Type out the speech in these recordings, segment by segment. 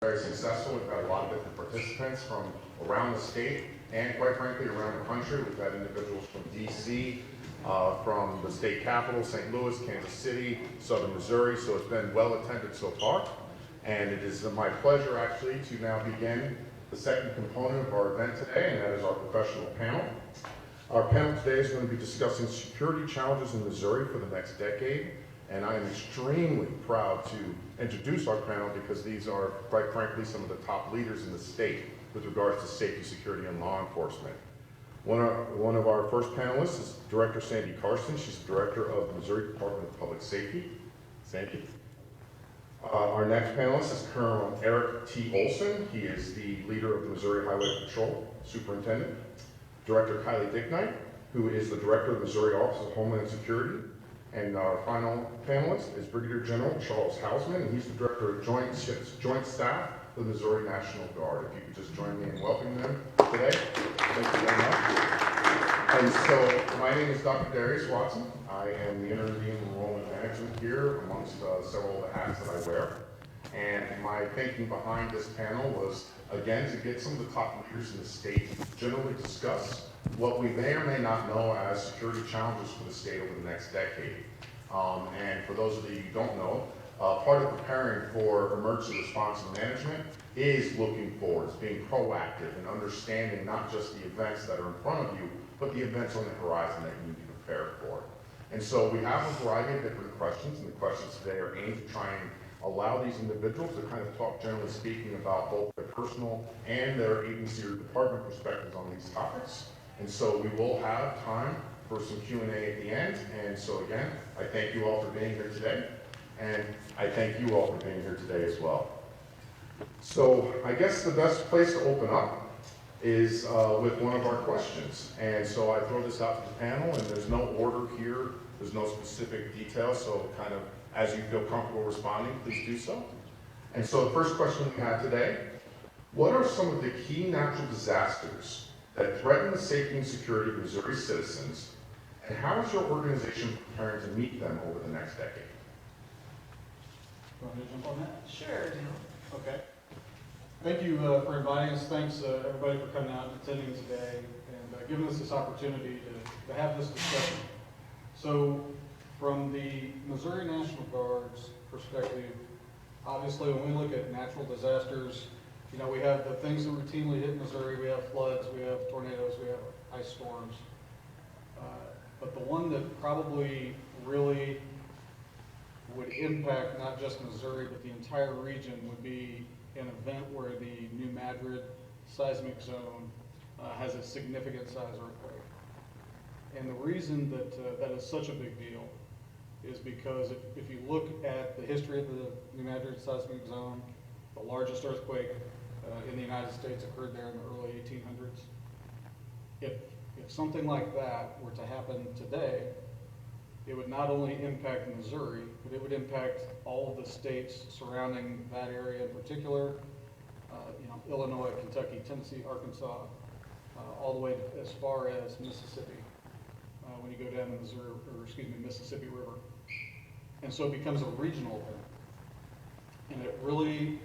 very successful. We've got a lot of different participants from around the state and quite frankly around the country. We've had individuals from DC, from the state capital, St. Louis, Kansas City, Southern Missouri, so it's been well attended so far. And it is my pleasure actually to now begin the second component of our event today, and that is our professional panel. Our panel today is going to be discussing security challenges in Missouri for the next decade, and I am extremely proud to introduce our panel because these are, quite frankly, some of the top leaders in the state with regards to safety, security, and law enforcement. One of our first panelists is Director Sandy Carson. She's the Director of the Missouri Department of Public Safety. Sandy. Our next panelist is Colonel Eric T. Olson. He is the leader of the Missouri Highway Patrol Superintendent. Director Kylie Dicknight, who is the Director of the Missouri Office of Homeland Security. And our final panelist is Brigadier General Charles Hausman, and he's the Director of Joint Staff of the Missouri National Guard. If you could just join me in welcoming them today. Thank you very much. And so, my name is Dr. Darius Watson. I am the Interim Dean of Enrollment Management here amongst several of the hats that I wear. And my thinking behind this panel was, again, to get some of the top leaders in the state to generally discuss what we may or may not know as security challenges for the state over the next decade. And for those of you who don't know, part of preparing for emergency response and management is looking forward, it's being proactive and understanding not just the events that are in front of you, but the events on the horizon that you need to prepare for. And so we have a variety of different questions, and the questions today are aimed to try and allow these individuals to kind of talk, generally speaking, about both their personal and their agency or department perspectives on these topics. And so we will have time for some Q&A at the end. And so again, I thank you all for being here today. And I thank you all for being here today as well. So I guess the best place to open up is with one of our questions. And so I throw this out to the panel, and there's no order here. There's no specific details. So kind of as you feel comfortable responding, please do so. And so the first question we have today, what are some of the key natural disasters that threaten the safety and security of Missouri citizens, and how is your organization preparing to meet them over the next decade? Want me to jump on that? Sure. Okay. Thank you for inviting us. Thanks everybody for coming out and attending today and giving us this opportunity to have this discussion. So from the Missouri National Guard's perspective, obviously when we look at natural disasters, you know, we have the things that routinely hit Missouri. We have floods, we have tornadoes, we have ice storms. But the one that probably really would impact not just Missouri, but the entire region would be an event where the New Madrid seismic zone has a significant size earthquake. And the reason that that is such a big deal is because if you look at the history of the New Madrid seismic zone, the largest earthquake in the United States occurred there in the early 1800s. If something like that were to happen today, it would not only impact Missouri, but it would impact all of the states surrounding that area in particular, you know, Illinois, Kentucky, Tennessee, Arkansas, all the way as far as Mississippi, when you go down the Mississippi River. And so it becomes a regional event. And it really,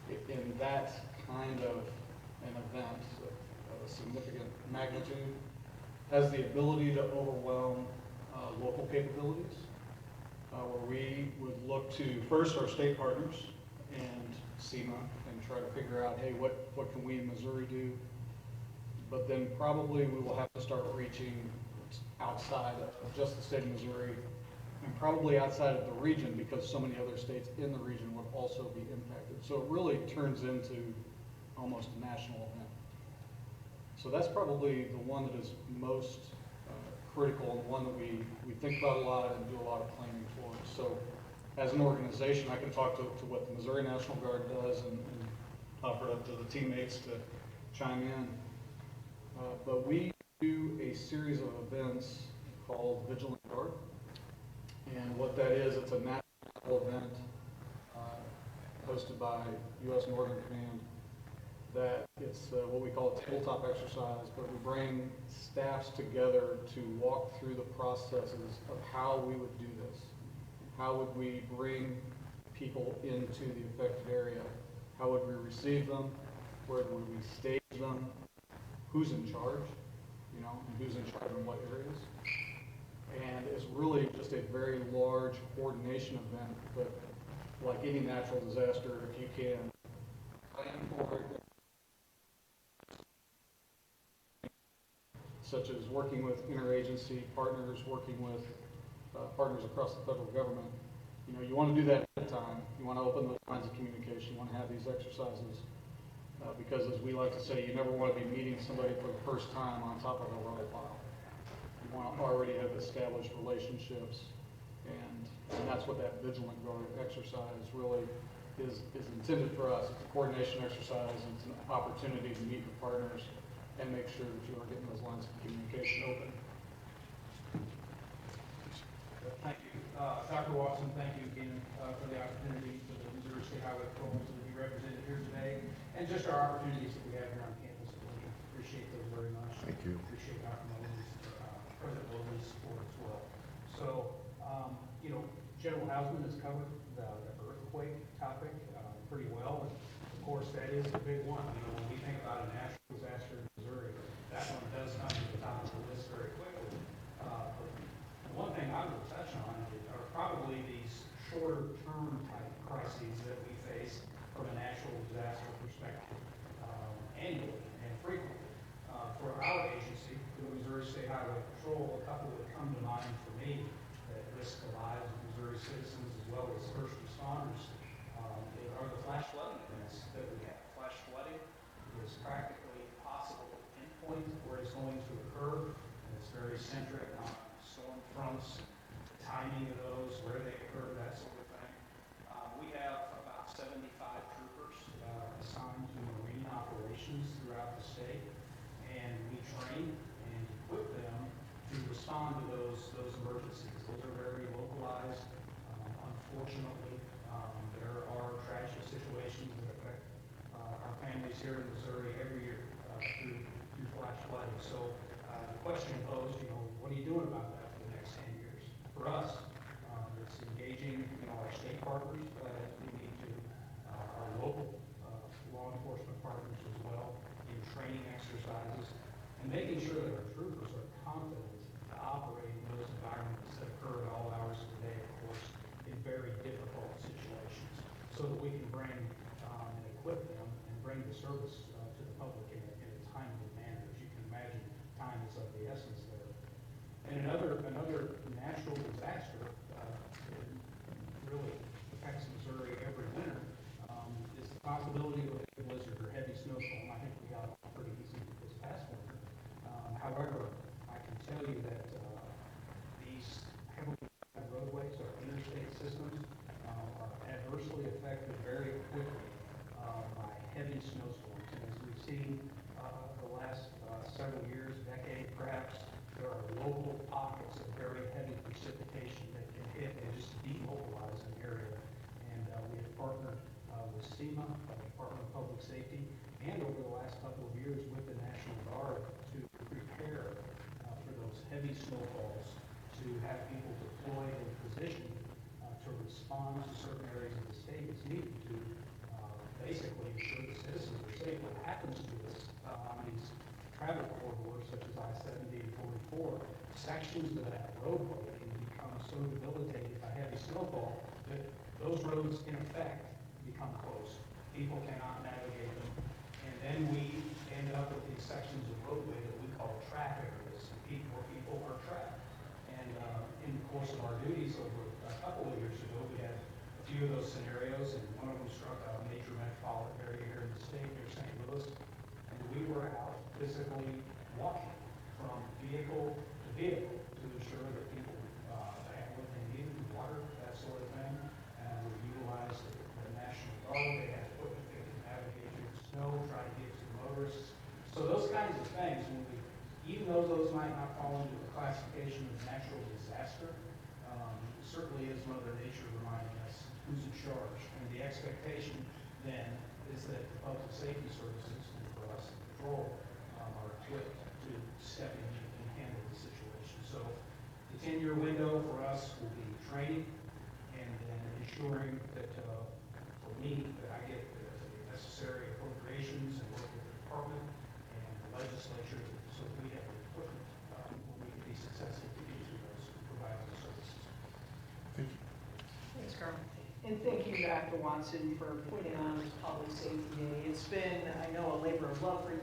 in that kind of an event of a significant magnitude, has the ability to overwhelm local capabilities, where we would look to first our state partners and SEMA and try to figure out, hey, what can we in Missouri do? But then probably we will have to start reaching outside of just the state of Missouri and probably outside of the region because so many other states in the region would also be impacted. So it really turns into almost a national event. So that's probably the one that is most critical and one that we think about a lot and do a lot of planning for. So as an organization, I can talk to what the Missouri National Guard does and offer it up to the teammates to chime in. But we do a series of events called Vigilant Guard. And what that is, it's a national event hosted by U.S. Northern Command. That it's what we call a tabletop exercise, but we bring staffs together to walk through the processes of how we would do this. How would we bring people into the affected area? How would we receive them? Where would we stage them? Who's in charge? You know, and who's in charge in what areas? And it's really just a very large coordination event, but like any natural disaster, if you can plan for it, such as working with interagency partners, working with partners across the federal government, you know, you want to do that at a time. You want to open those lines of communication. You want to have these exercises because, as we like to say, you never want to be meeting somebody for the first time on top of a rubble pile. You want to already have established relationships, and that's what that vigilant guard exercise really is intended for us. It's a coordination exercise, and it's an opportunity to meet your partners and make sure that you are getting those lines of communication open. Thank you. Dr. Watson, thank you again for the opportunity for the Missouri State Highway Patrol to be represented here today, and just our opportunities that we have here on campus. We appreciate those very much. Thank you. Appreciate Dr. Mosley's, President Mosley's support as well. So, you know, General Hausman has covered the earthquake topic pretty well. And of course, that is the big one. You know, when we think about a natural disaster in Missouri, that one does come to the top of the list very quickly. But one thing I would touch on are probably these shorter term type crises that we face from a natural disaster perspective annually and frequently. For our agency, the Missouri State Highway Patrol, a couple that come to mind for me that risk the lives of Missouri citizens as well as first responders are the flash flooding events that we have. Flash flooding is practically impossible to pinpoint where it's going to occur, and it's very centric on storm fronts, the timing of those, where they occur, that sort of thing. We have about 75 troopers assigned to marine operations throughout the state, and we train and equip them to respond to those emergencies. Those are very localized. Unfortunately, there are tragic situations that affect our families here in Missouri every year through flash flooding. So the question posed, you know, what are you doing about that for the next 10 years? For us, it's engaging, you know, our state partners as we need to, our local law enforcement partners as well, in training exercises, and making sure that our troopers are confident to operate in those environments that occur at all hours of the day, of course, in very difficult situations, so that we can bring and equip them and bring the service to the public in a timely manner. As you can imagine, time is of the essence there. And another natural disaster that really affects Missouri every winter is the possibility of a big blizzard or heavy snowstorm. I think we got off pretty easy this past winter. However, I can tell you that these heavily roadways or interstate systems are adversely affected very quickly by heavy snowstorms. And as we've seen the last several years, decade perhaps, there are local pockets of very heavy precipitation that can hit and just demobilize an area. And we have partnered with SEMA, the Department of Public Safety, and over the last couple of years with the National Guard to prepare for those heavy snowfalls, to have people deployed and positioned to respond to certain areas of the state as needed to basically ensure the citizens are safe. What happens to us on these travel corridors such as I-70 and 44, sections of that roadway can become so debilitated by heavy snowfall that those roads in effect become closed. People cannot navigate them, and then we end up with these sections of roadway that we call trap areas, where people are trapped. And in the course of our duties over a couple of years ago, we had a few of those scenarios, and one of them struck a major metropolitan area here in the state near St. Louis, and we were out physically walking from vehicle to vehicle to ensure that people had what they needed, water, that sort of thing, and we utilized the National Guard. They had equipment that could navigate through the snow, try to get to the motorists. So those kinds of things, even though those might not fall into the classification of natural disaster, certainly is Mother Nature reminding us who's in charge. And the expectation then is that the public safety services, and for us, the patrol, are equipped to step in and handle the situation. So the 10-year window for us will be training and then ensuring that, for me, that I get the Dr. Watson, for putting on this Public Safety Day. It's been, I know, a labor of love for you.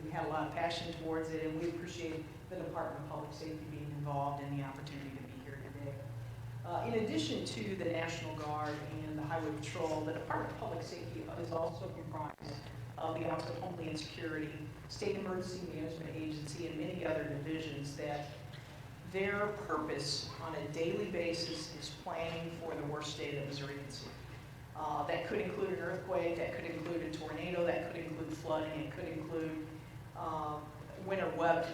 You had a lot of passion towards it, and we appreciate the Department of Public Safety being involved and the opportunity to be here today. In addition to the National Guard and the Highway Patrol, the Department of Public Safety is also comprised of the Office of Homeland Security, State Emergency Management Agency, and many other divisions that their purpose on a daily basis is planning for the worst state that Missouri can see. That could include an earthquake, that could include a tornado, that could include flooding, it could include winter weather.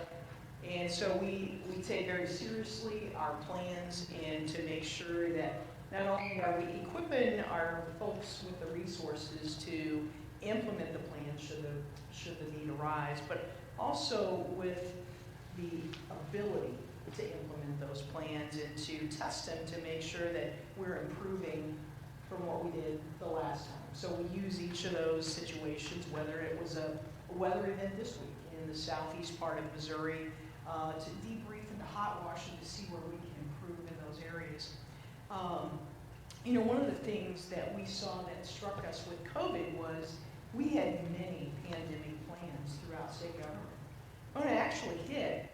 And so we take very seriously our plans and to make sure that not only are we equipping our folks with the resources to implement the plan should the need arise, but also with the ability to implement those plans and to test them to make sure that we're improving from what we did the last time. So we use each of those situations, whether it was a weather event this week in the southeast part of Missouri, to debrief and to hot wash and to see where we can improve in those areas. You know, one of the things that we saw that struck us with COVID was we had many pandemic plans throughout state government. When it actually hit,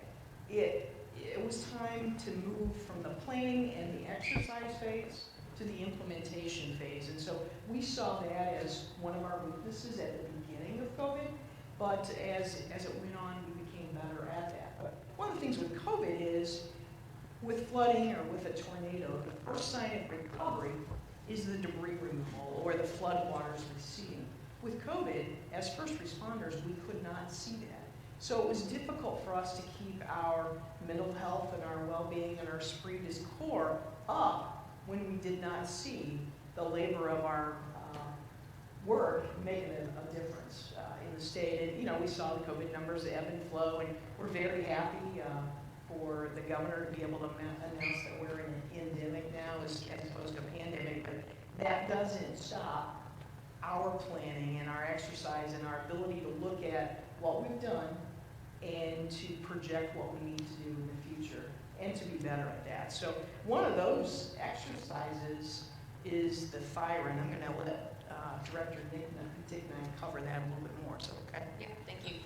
it was time to move from the planning and the exercise phase to the implementation phase. And so we saw that as one of our weaknesses at the beginning of COVID, but as it went on, we became better at that. But one of the things with COVID is, with flooding or with a tornado, the first sign of recovery is the debris removal or the floodwaters receding. With COVID, as first responders, we could not see that. So it was difficult for us to keep our mental health and our well-being and our esprit de corps up when we did not see the labor of our work making a difference in the state. And, you know, we saw the COVID numbers ebb and flow, and we're very happy for the governor to be able to announce that we're in an endemic now as opposed to a pandemic. But that doesn't stop our planning and our exercise and our ability to look at what we've done and to project what we need to do in the future and to be better at that. So one of those exercises is the fire, and I'm going to let Director Dick cover that a little bit more. So, okay? Yeah, thank you.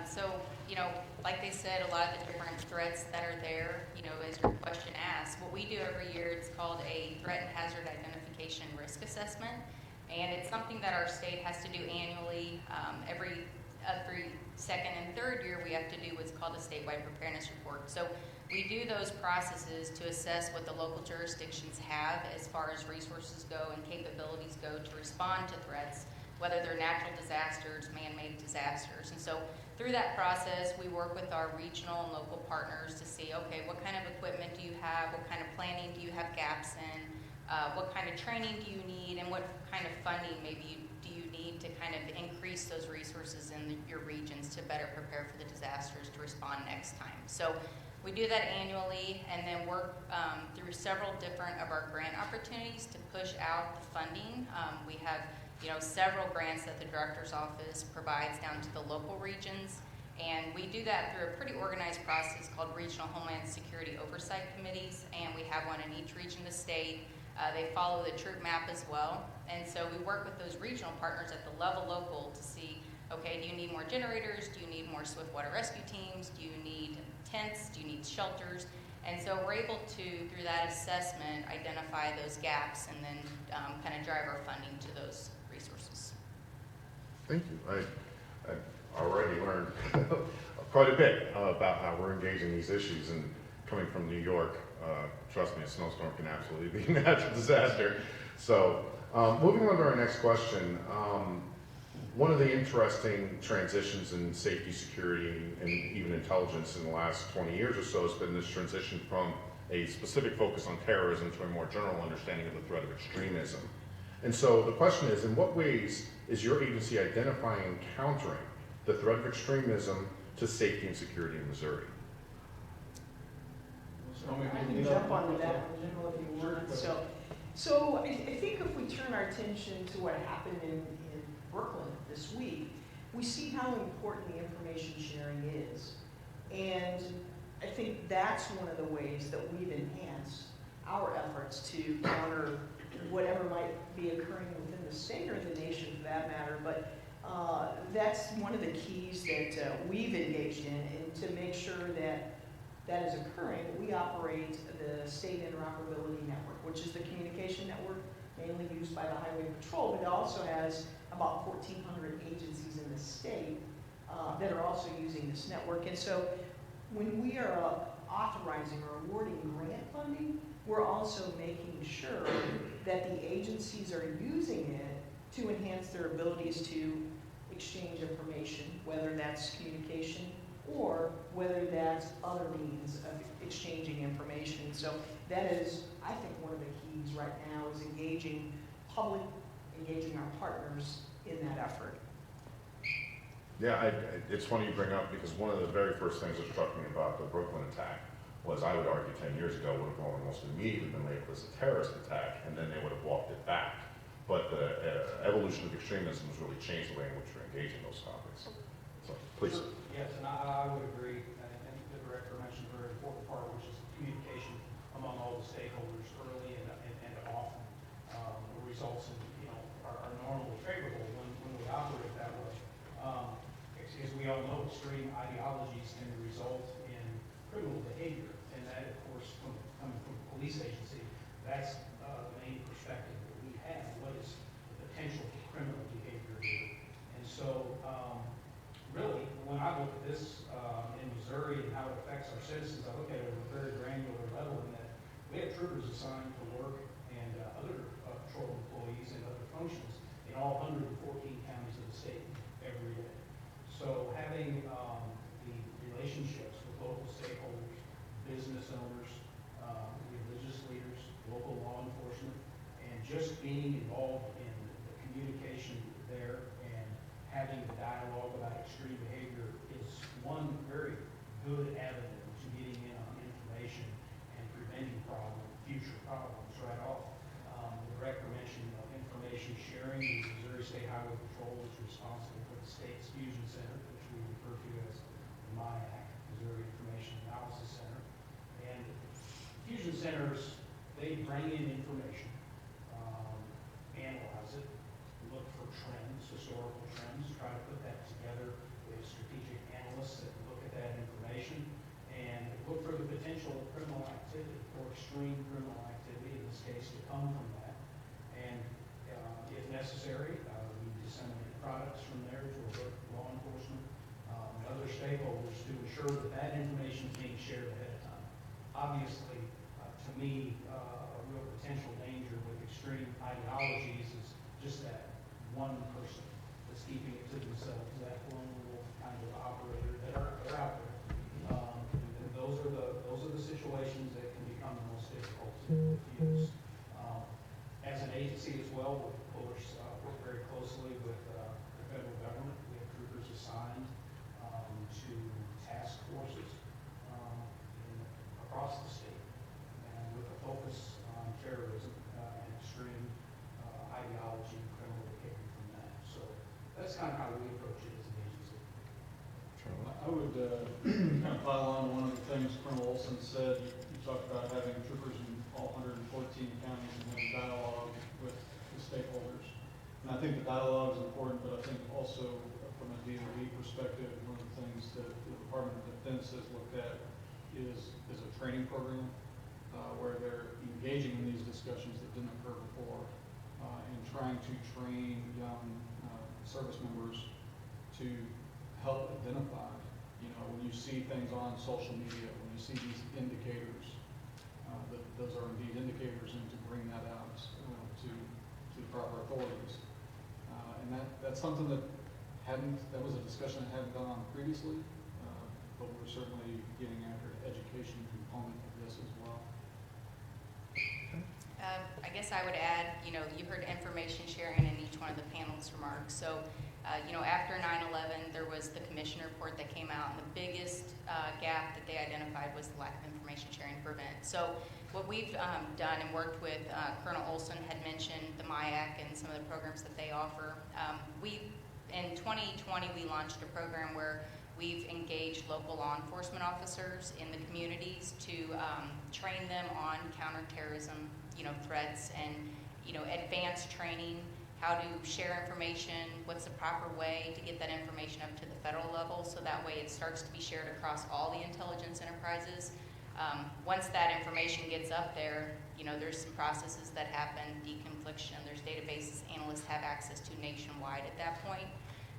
So, you know, like they said, a lot of the different threats that are there, you know, as your question asks, what we do every year, it's called a threat and hazard identification risk assessment. And it's something that our state has to do annually. Every second and third year, we have to do what's called a statewide preparedness report. So we do those processes to assess what the local jurisdictions have as far as resources go and capabilities go to respond to threats, whether they're natural disasters, man-made disasters. And so through that process, we work with our regional and local partners to see, okay, what kind of equipment do you have? What kind of planning do you have gaps in? What kind of training do you need, and what kind of funding maybe do you need to kind of increase those resources in your regions to better prepare for the disasters to respond next time. So we do that annually, and then work through several different of our grant opportunities to push out the funding. We have, you know, several grants that the director's office provides down to the local regions, and we do that through a pretty organized process called Regional Homeland Security Oversight Committees, and we have one in each region of the state. They follow the troop map as well, and so we work with those regional partners at the level local to see, okay, do you need more generators? Do you need more swift water rescue teams? Do you need tents? Do you need shelters? And so we're able to, through that assessment, identify those gaps and then kind of drive our funding to those resources. Thank you. I already learned quite a bit about how we're engaging these issues, and coming from New York, trust me, a snowstorm can absolutely be a natural disaster. So moving on to our next question, one of the interesting transitions in safety, security, and even intelligence in the last 20 years or so has been this transition from a specific focus on terrorism to a more general understanding of the threat of extremism. And so the question is, in what ways is your agency identifying and countering the threat of extremism to safety and security in Missouri? I can jump onto that one, General, if you want. So I think if we turn our attention to what happened in Brooklyn this week, we see how important the information sharing is. And I think that's one of the ways that we've enhanced our efforts to counter whatever might be occurring within the state or the nation for that matter. But that's one of the keys that we've engaged in, and to make sure that that is occurring, we operate the State Interoperability Network, which is the communication network mainly used by the Highway Patrol, but it also has about 1,400 agencies in the state that are also using this network. And so when we are authorizing or awarding grant funding, we're also making sure that the agencies are using it to enhance their abilities to exchange information, whether that's communication or whether that's other means of exchanging information. So that is, I think, one of the keys right now is engaging our partners in that effort. Yeah, it's funny you bring up, because one of the very first things that struck me about the Brooklyn attack was, I would argue 10 years ago would have almost immediately been labeled as a terrorist attack, and then they would have walked it back. But the evolution of extremism has really changed the way in which we're engaging those topics. So, please. Sure. Yes, and I would agree, and the director mentioned a very important part, which is communication among all the stakeholders early and often results in, are normally favorable when we operate that way. As we all know, extreme ideologies can result in criminal behavior, and that, of course, coming from a police agency, that's the main perspective that we have. What is the potential for criminal behavior here? And so, really, when I look at this in Missouri and how it affects our citizens, I look at it at a very granular level in that we have troopers assigned to work and other patrol employees and other functions in all 114 counties of the state every day. So having the relationships with local stakeholders, business owners, religious leaders, local law enforcement, and just being involved in the communication there and having the dialogue about extreme behavior is one very good avenue to getting in on information and preventing future problems right off. The director mentioned information sharing. The Missouri State Highway Patrol is responsible for the state's Fusion Center, which we refer to as the MIAC, Missouri Information Analysis Center. And Fusion Centers, they bring in information, analyze it, look for trends, historical trends, try to put that together with strategic analysts that look at that information and look for the potential of criminal activity or extreme criminal activity, in this case, to come from that. And if necessary, we disseminate products from there to alert law enforcement and other stakeholders to ensure that that information is being shared ahead of time. Obviously, to me, a real potential danger with extreme ideologies is just that one person that's keeping it to themselves, that lone wolf kind of operator that are out there. And those are the situations that can become the most difficult to defuse. As an agency as well, we, of course, work very closely with the federal government. We have troopers assigned to task forces across the state, and with a focus on terrorism and extreme ideology and criminal behavior from that. So that's kind of how we approach it as an agency. I would kind of pile on one of the things Colonel Olson said. You talked about having troopers in all 114 counties and having dialogue with the stakeholders. And I think the dialogue is important, but I think also from a DoD perspective, one of the things that the Department of Defense has looked at is a training program where they're engaging in these discussions that didn't occur before and trying to train young service members to help identify, when you see things on social media, when you see these indicators, that those are indeed indicators, and to bring that out to the proper authorities. And that's something that was a discussion that hadn't gone on previously, but we're certainly getting after the education component of this as well. I guess I would add, you heard information sharing in each one of the panel's remarks. So, after 9/11, there was the commission report that came out, and the biggest gap that they identified was the lack of information sharing to prevent. So what we've done and worked with, Colonel Olson had mentioned the MIAC and some of the programs that they offer. In 2020, we launched a program where we've engaged local law enforcement officers in the communities to train them on counterterrorism, threats, and advanced training, how to share information, what's the proper way to get that information up to the federal level, so that way it starts to be shared across all the intelligence enterprises. Once that information gets up there, there's some processes that happen, deconfliction, there's databases analysts have access to nationwide at that point.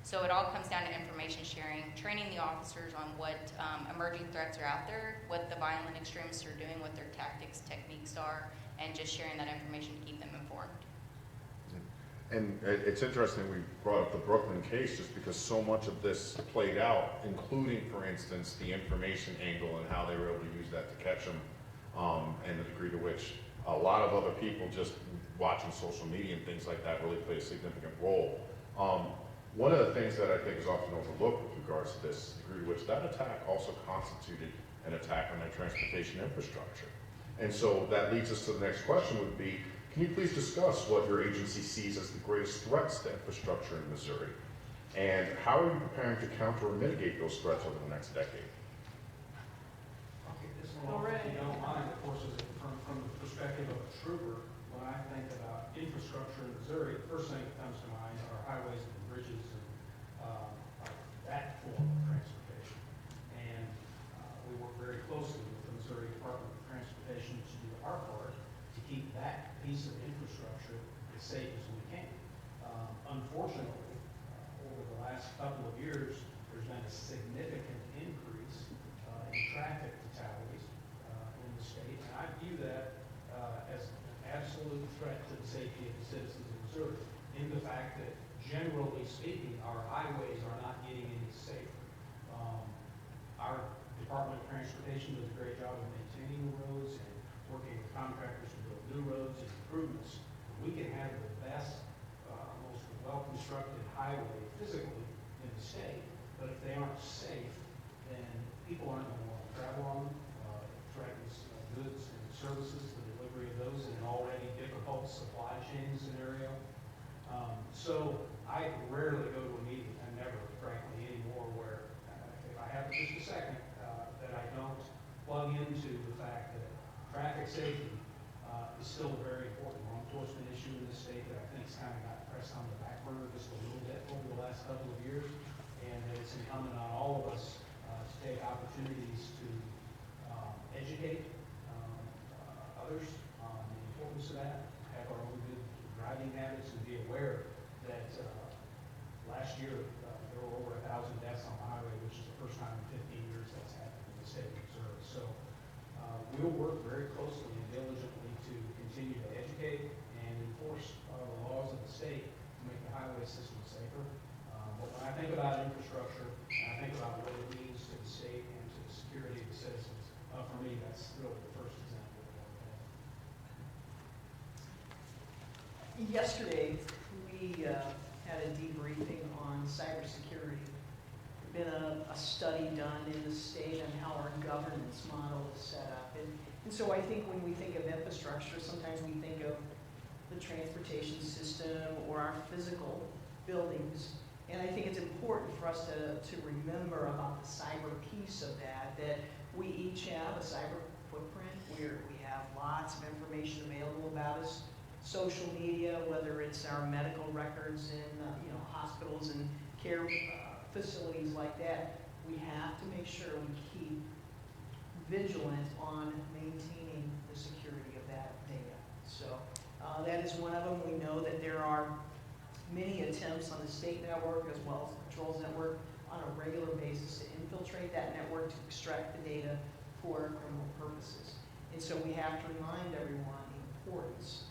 So it all comes down to information sharing, training the officers on what emerging threats are out there, what the violent extremists are doing, what their tactics, techniques are, and just sharing that information to keep them informed. And it's interesting we brought up the Brooklyn case just because so much of this played out, including, for instance, the information angle and how they were able to use that to catch them, and the degree to which a lot of other people just watching social media and things like that really play a significant role. One of the things that I think is often overlooked with regards to this, the degree to which that attack also constituted an attack on their transportation infrastructure. And so that leads us to the next question would be, can you please discuss what your agency sees as the greatest threats to infrastructure in Missouri? And how are you preparing to counter or mitigate those threats over the next decade? I'll kick this one off, if you don't mind. Of course, from the perspective of a trooper, when I think about infrastructure in Missouri, the first thing that comes to mind are highways and bridges and that form of transportation. And we work very closely with the Missouri Department of Transportation to do our part to keep that piece of infrastructure as safe as we can. Unfortunately, over the last couple of years, there's been a significant increase in traffic fatalities in the state, and I view that as an absolute threat to the safety of the citizens of Missouri, in the fact that, generally speaking, our highways are not getting any safer. Our Department of Transportation does a great job of maintaining the roads and working with contractors to build new roads and improvements. We can have the best, most well-constructed highway physically in the state, but if they aren't safe, then people aren't going to want to travel on them. It threatens goods and services, the delivery of those in an already difficult supply chain scenario. So I rarely go to a meeting, and never, frankly, anymore, where if I have just a second, that I don't plug into the fact that traffic safety is still a very important law enforcement issue in the state that I think has kind of got pressed on the back burner just a little bit over the last couple of years, and that it's incumbent on all of us to take opportunities to educate others on the importance of that, have our own good driving habits, and be aware that last year there were over 1,000 deaths on the highway, which is the first time in 15 years that's happened in the state of Missouri. So we'll work very closely and diligently to continue to educate and enforce the laws of the state to make the highway system safer. But when I think about infrastructure, and I think about what it means to the state and to the security of the citizens, for me, that's really the first example of that. Yesterday, we had a debriefing on cybersecurity. Been a study done in the state on how our governance model is set up. And so I think when we think of infrastructure, sometimes we think of the transportation system or our physical buildings. And I think it's important for us to remember about the cyber piece of that we each have a cyber footprint where we have lots of information available about us. Social media, whether it's our medical records in hospitals and care facilities like that, we have to make sure we keep vigilant on maintaining the security of that data. So that is one of them. We know that there are many attempts on the state network as well as the patrols network on a regular basis to infiltrate that network to extract the data for criminal purposes. And so we have to remind everyone the importance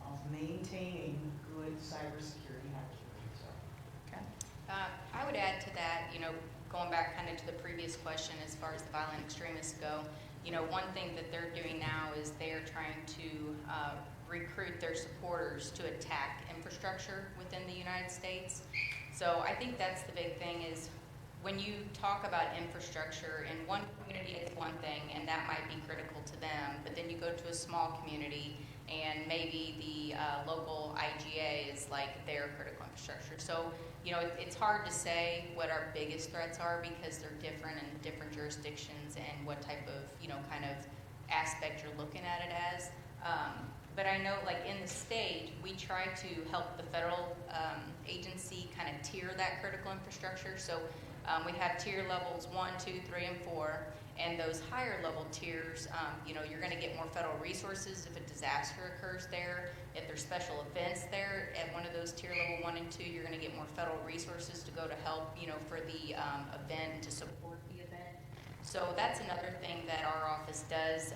of maintaining good cybersecurity activities. Okay. I would add to that, going back kind of to the previous question as far as the violent extremists go, one thing that they're doing now is they're trying to recruit their supporters to attack infrastructure within the United States. So I think that's the big thing is when you talk about infrastructure in one community, it's one thing, and that might be critical to them, but then you go to a small community and maybe the local IGA is like their critical infrastructure. So, it's hard to say what our biggest threats are because they're different in different jurisdictions and what type of, kind of aspect you're looking at it as. But I know, like, in the state, we try to help the federal agency kind of tier that critical infrastructure. So we have tier levels 1, 2, 3, and 4. And those higher level tiers, you know, you're going to get more federal resources if a disaster occurs there. If there's special events there at one of those tier level 1 and 2, you're going to get more federal resources to go to help, you know, for the event and to support the event. So that's another thing that our office does,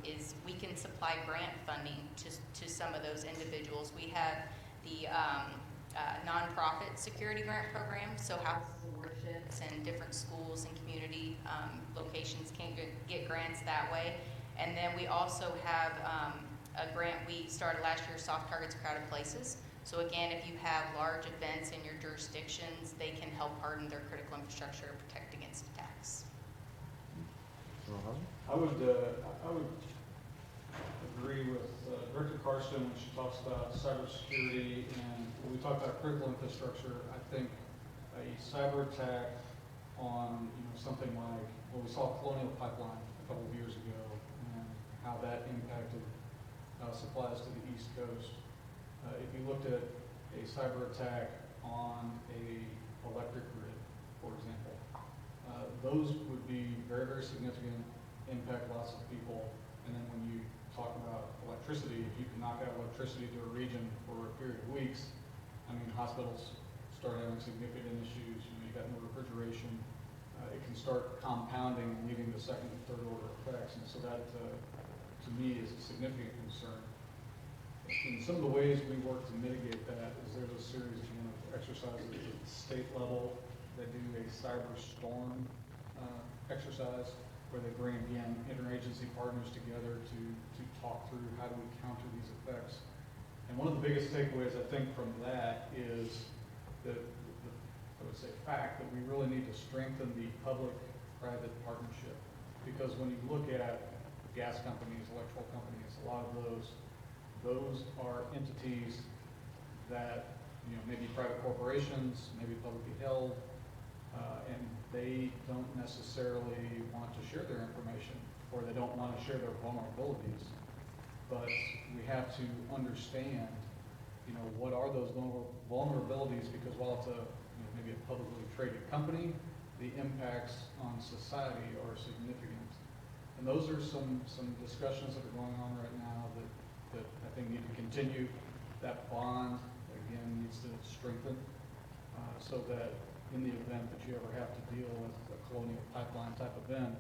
is we can supply grant funding to some of those individuals. We have the nonprofit security grant program, so houses of worships and different schools and community locations can get grants that way. And then we also have a grant we started last year, Soft Targets Crowded Places. So again, if you have large events in your jurisdictions, they can help harden their critical infrastructure and protect against attacks. I would agree with Director Karsten when she talks about cybersecurity, and when we talk about critical infrastructure, I think a cyber attack on, you know, something like, well, we saw Colonial Pipeline a couple of years ago and how that impacted supplies to the East Coast. If you looked at a cyber attack on a electric grid, for example, those would be very, very significant, impact lots of people. And then when you talk about electricity, if you can knock out electricity to a region for a period of weeks, I mean, hospitals start having significant issues. You know, you got no refrigeration. It can start compounding and leaving the second and third order effects. And so that, to me, is a significant concern. And some of the ways we work to mitigate that is there's a series of exercises at the state level that do a cyber storm exercise where they bring, again, interagency partners together to talk through how do we counter these effects. And one of the biggest takeaways, I think, from that is the I would say, fact that we really need to strengthen the public-private partnership. Because when you look at gas companies, electrical companies, a lot of those are entities that, you know, maybe private corporations, maybe publicly held, and they don't necessarily want to share their information, or they don't want to share their vulnerabilities. But we have to understand, you know, what are those vulnerabilities, because while it's maybe a publicly traded company, the impacts on society are significant. And those are some discussions that are going on right now that I think need to continue. That bond, again, needs to strengthen so that in the event that you ever have to deal with a Colonial Pipeline type event,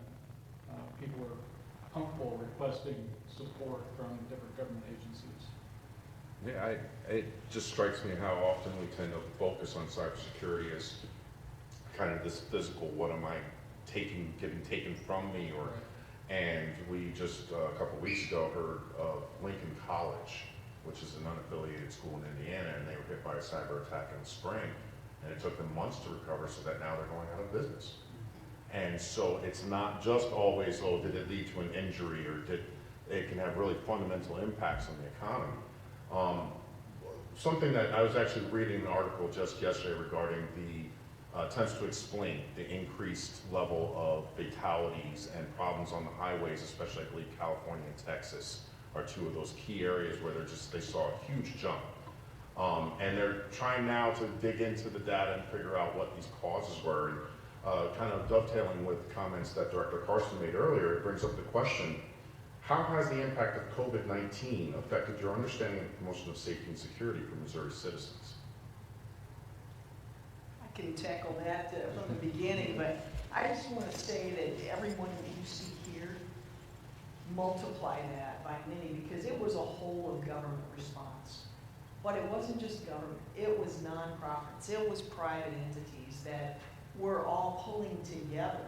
people are comfortable requesting support from different government agencies. Yeah, it just strikes me how often we tend to focus on cybersecurity as kind of this physical, what am I getting taken from me, or, and we just a couple of weeks ago heard of Lincoln College, which is an unaffiliated school in Indiana, and they were hit by a cyber attack in the spring, and it took them months to recover, so that now they're going out of business. And so it's not just always, oh, did it lead to an injury, or it can have really fundamental impacts on the economy. Something that I was actually reading an article just yesterday regarding attempts to explain the increased level of fatalities and problems on the highways, especially I believe California and Texas are two of those key areas where they saw a huge jump. And they're trying now to dig into the data and figure out what these causes were. And kind of dovetailing with comments that Director Karsten made earlier, it brings up the question, how has the impact of COVID-19 affected your understanding of promotion of safety and security for Missouri citizens? I can tackle that from the beginning, but I just want to say that everyone that you see here, multiply that by many, because it was a whole of government response. But it wasn't just government, it was nonprofits, it was private entities that were all pulling together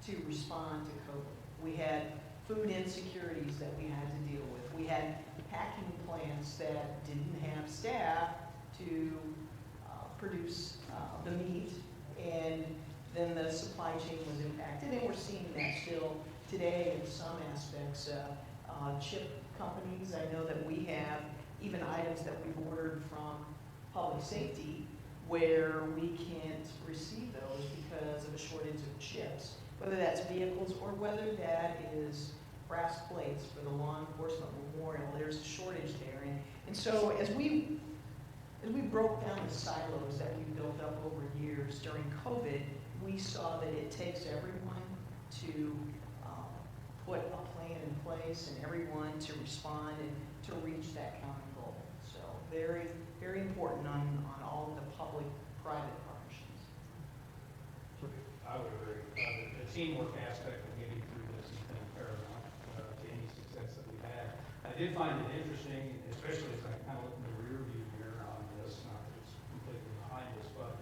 to respond to COVID. We had food insecurities that we had to deal with. We had packing plants that didn't have staff to produce the meat, and then the supply chain was impacted, and we're seeing that still today in some aspects. Chip companies, I know that we have even items that we've ordered from public safety where we can't receive those because of a shortage of chips, whether that's vehicles or whether that is brass plates for the law enforcement memorial. There's a shortage there. And so as we broke down the silos that we built up over years during COVID, we saw that it takes everyone to put a plan in place and everyone to respond and to reach that common goal. So very, very important on all of the public-private partnerships. I would agree. The teamwork aspect of getting through this has been paramount to any success that we've had. I did find it interesting, especially as I kind of look in the rear view mirror on this, not that it's completely behind us, but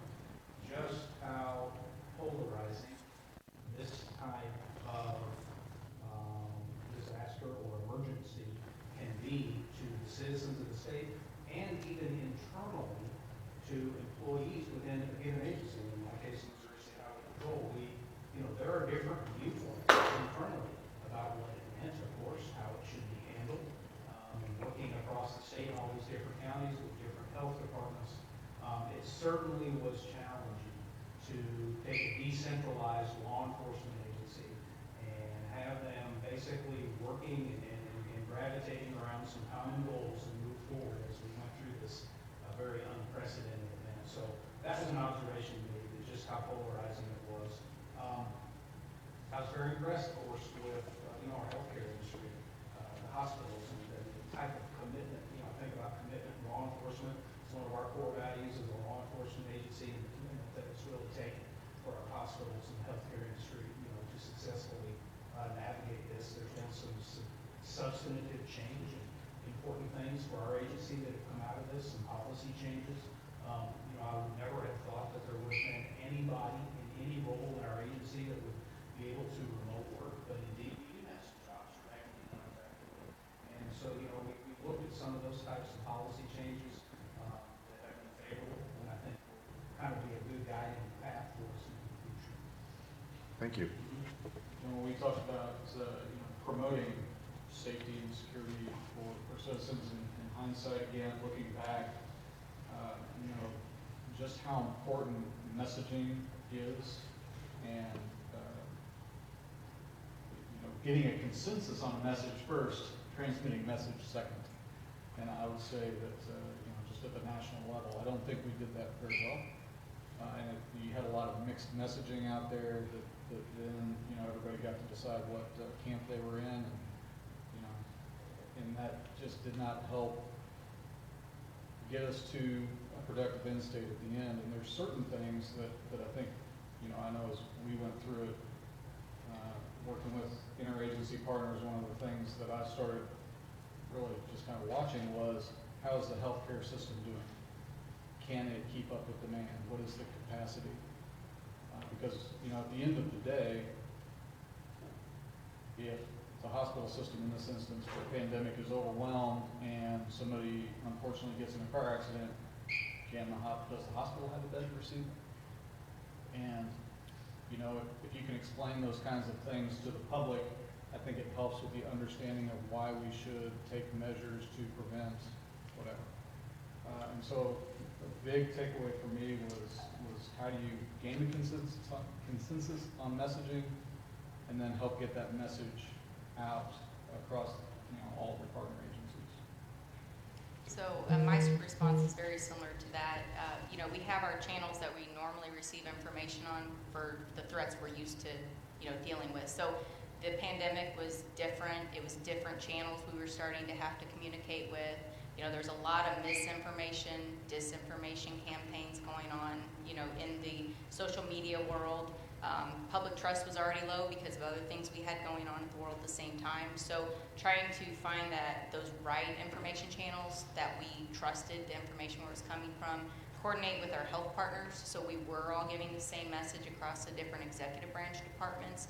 just how polarizing this type of disaster or emergency can be to the citizens of the state and even internally to employees within a given agency. In my case, Missouri State Highway Patrol, there are different viewpoints internally about what it meant, of course, how it should be handled. Looking across the state, all these different counties with different health departments, it certainly was challenging to take a decentralized law enforcement agency and have them basically working and gravitating around some common goals and move forward as we went through this very unprecedented event. So that was an observation made, just how polarizing it was. I was very impressed, of course, with our healthcare industry, the hospitals, and the type of commitment. I think about commitment in law enforcement. It's one of our core values as a law enforcement agency, and the commitment that it's really taken for our hospitals and the healthcare industry, to successfully navigate this. There's been some substantive change and important things for our agency that have come out of this, some policy changes. I would never have thought that there would have been anybody in any role in our agency that would be able to remote work, but indeed we do have some jobs that are actually done effectively. And so, we looked at some of those types of policy changes that have been favorable, and I think will kind of be a good guiding path for us in the future. Thank you. When we talked about promoting safety and security for citizens in hindsight, again, looking back, just how important messaging is, and getting a consensus on a message first, transmitting message second. And I would say that just at the national level, I don't think we did that very well. And you had a lot of mixed messaging out there that then everybody got to decide what camp they were in, and that just did not help get us to a productive end state at the end. And there's certain things that I think, I know as we went through it, working with interagency partners, one of the things that I started really just kind of watching was, how's the healthcare system doing? Can it keep up with demand? What is the capacity? Because, at the end of the day, if the hospital system in this instance for a pandemic is overwhelmed and somebody unfortunately gets in a car accident, does the hospital have a bed to receive them? And, if you can explain those kinds of things to the public, I think it helps with the understanding of why we should take measures to prevent whatever. And so the big takeaway for me was how do you gain the consensus on messaging, and then help get that message out across all of the partner agencies. So my response is very similar to that. We have our channels that we normally receive information on for the threats we're used to, dealing with. So the pandemic was different. It was different channels we were starting to have to communicate with. There's a lot of misinformation, disinformation campaigns going on, in the social media world. Public trust was already low because of other things we had going on in the world at the same time. So trying to find those right information channels that we trusted the information where it was coming from, coordinate with our health partners so we were all giving the same message across the different executive branch departments.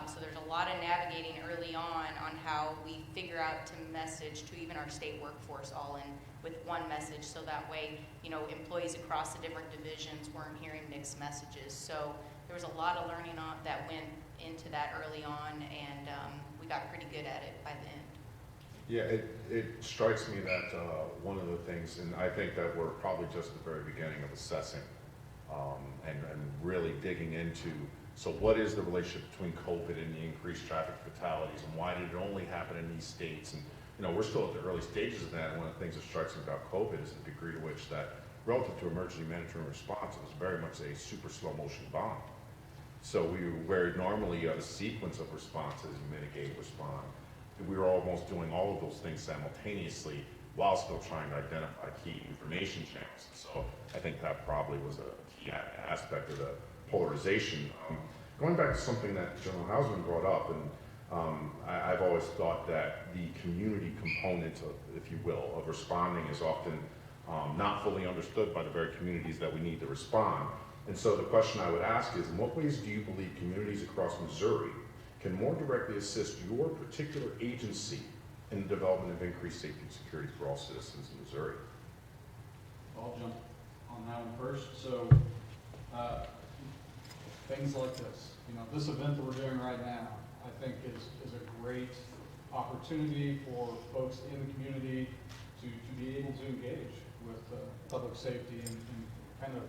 So there's a lot of navigating early on how we figure out to message to even our state workforce all in with one message, so that way, employees across the different divisions weren't hearing mixed messages. So there was a lot of learning that went into that early on, and we got pretty good at it by the end. Yeah, it strikes me that one of the things, and I think that we're probably just at the very beginning of assessing and really digging into So what is the relationship between COVID and the increased traffic fatalities, and why did it only happen in these states? And, we're still at the early stages of that, and one of the things that strikes me about COVID is the degree to which that, relative to emergency management response, it was very much a super slow motion bomb. So where normally you have a sequence of responses, you mitigate, respond, we were almost doing all of those things simultaneously while still trying to identify key information channels. So I think that probably was a key aspect of the polarization. Going back to something that General Hausman brought up, and I've always thought that the community component, if you will, of responding is often not fully understood by the very communities that we need to respond. And so the question I would ask is, in what ways do you believe communities across Missouri can more directly assist your particular agency in the development of increased safety and security for all citizens in Missouri? I'll jump on that one first. So, things like this, this event that we're doing right now, I think is a great opportunity for folks in the community to be able to engage with public safety and kind of,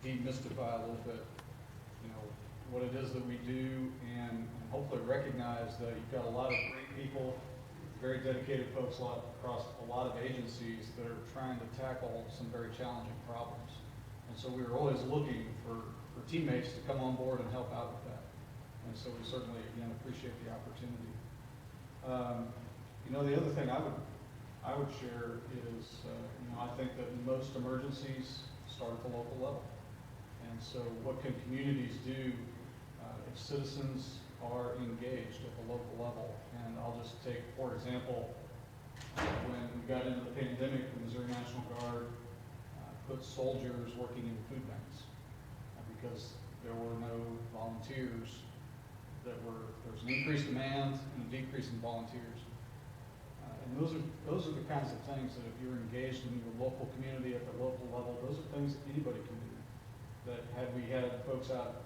demystify a little bit, what it is that we do, and hopefully recognize that you've got a lot of great people, very dedicated folks across a lot of agencies that are trying to tackle some very challenging problems. And so we are always looking for teammates to come on board and help out with that. And so we certainly, again, appreciate the opportunity. The other thing I would share is, I think that most emergencies start at the local level. And so what can communities do if citizens are engaged at the local level? And I'll just take, for example, when we got into the pandemic, the Missouri National Guard put soldiers working in food banks because there were no volunteers. There was an increased demand and a decrease in volunteers. And those are the kinds of things that if you're engaged in your local community at the local level, those are things that anybody can do. That had we had folks out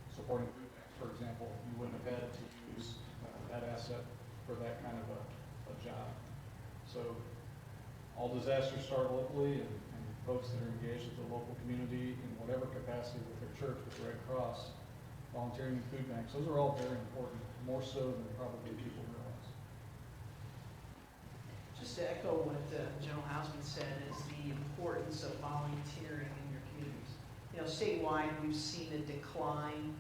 supporting food banks, for example, you wouldn't have had to use that asset for that kind of a job. So all disasters start locally, and folks that are engaged with the local community in whatever capacity, with their church, with the Red Cross, volunteering in food banks, those are all very important, more so than probably people realize. Just to echo what General Hausman said, is the importance of volunteering in your communities. Statewide, we've seen a decline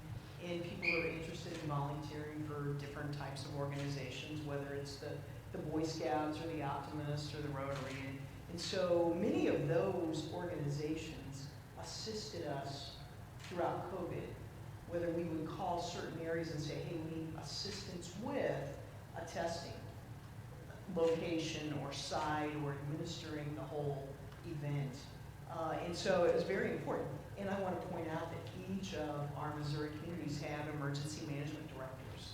in people who are interested in volunteering for different types of organizations, whether it's the Boy Scouts or the Optimists or the Rotary. And so many of those organizations assisted us throughout COVID, whether we would call certain areas and say, hey, we need assistance with a testing location or site or administering the whole event. And so it was very important. And I want to point out that each of our Missouri communities have emergency management directors.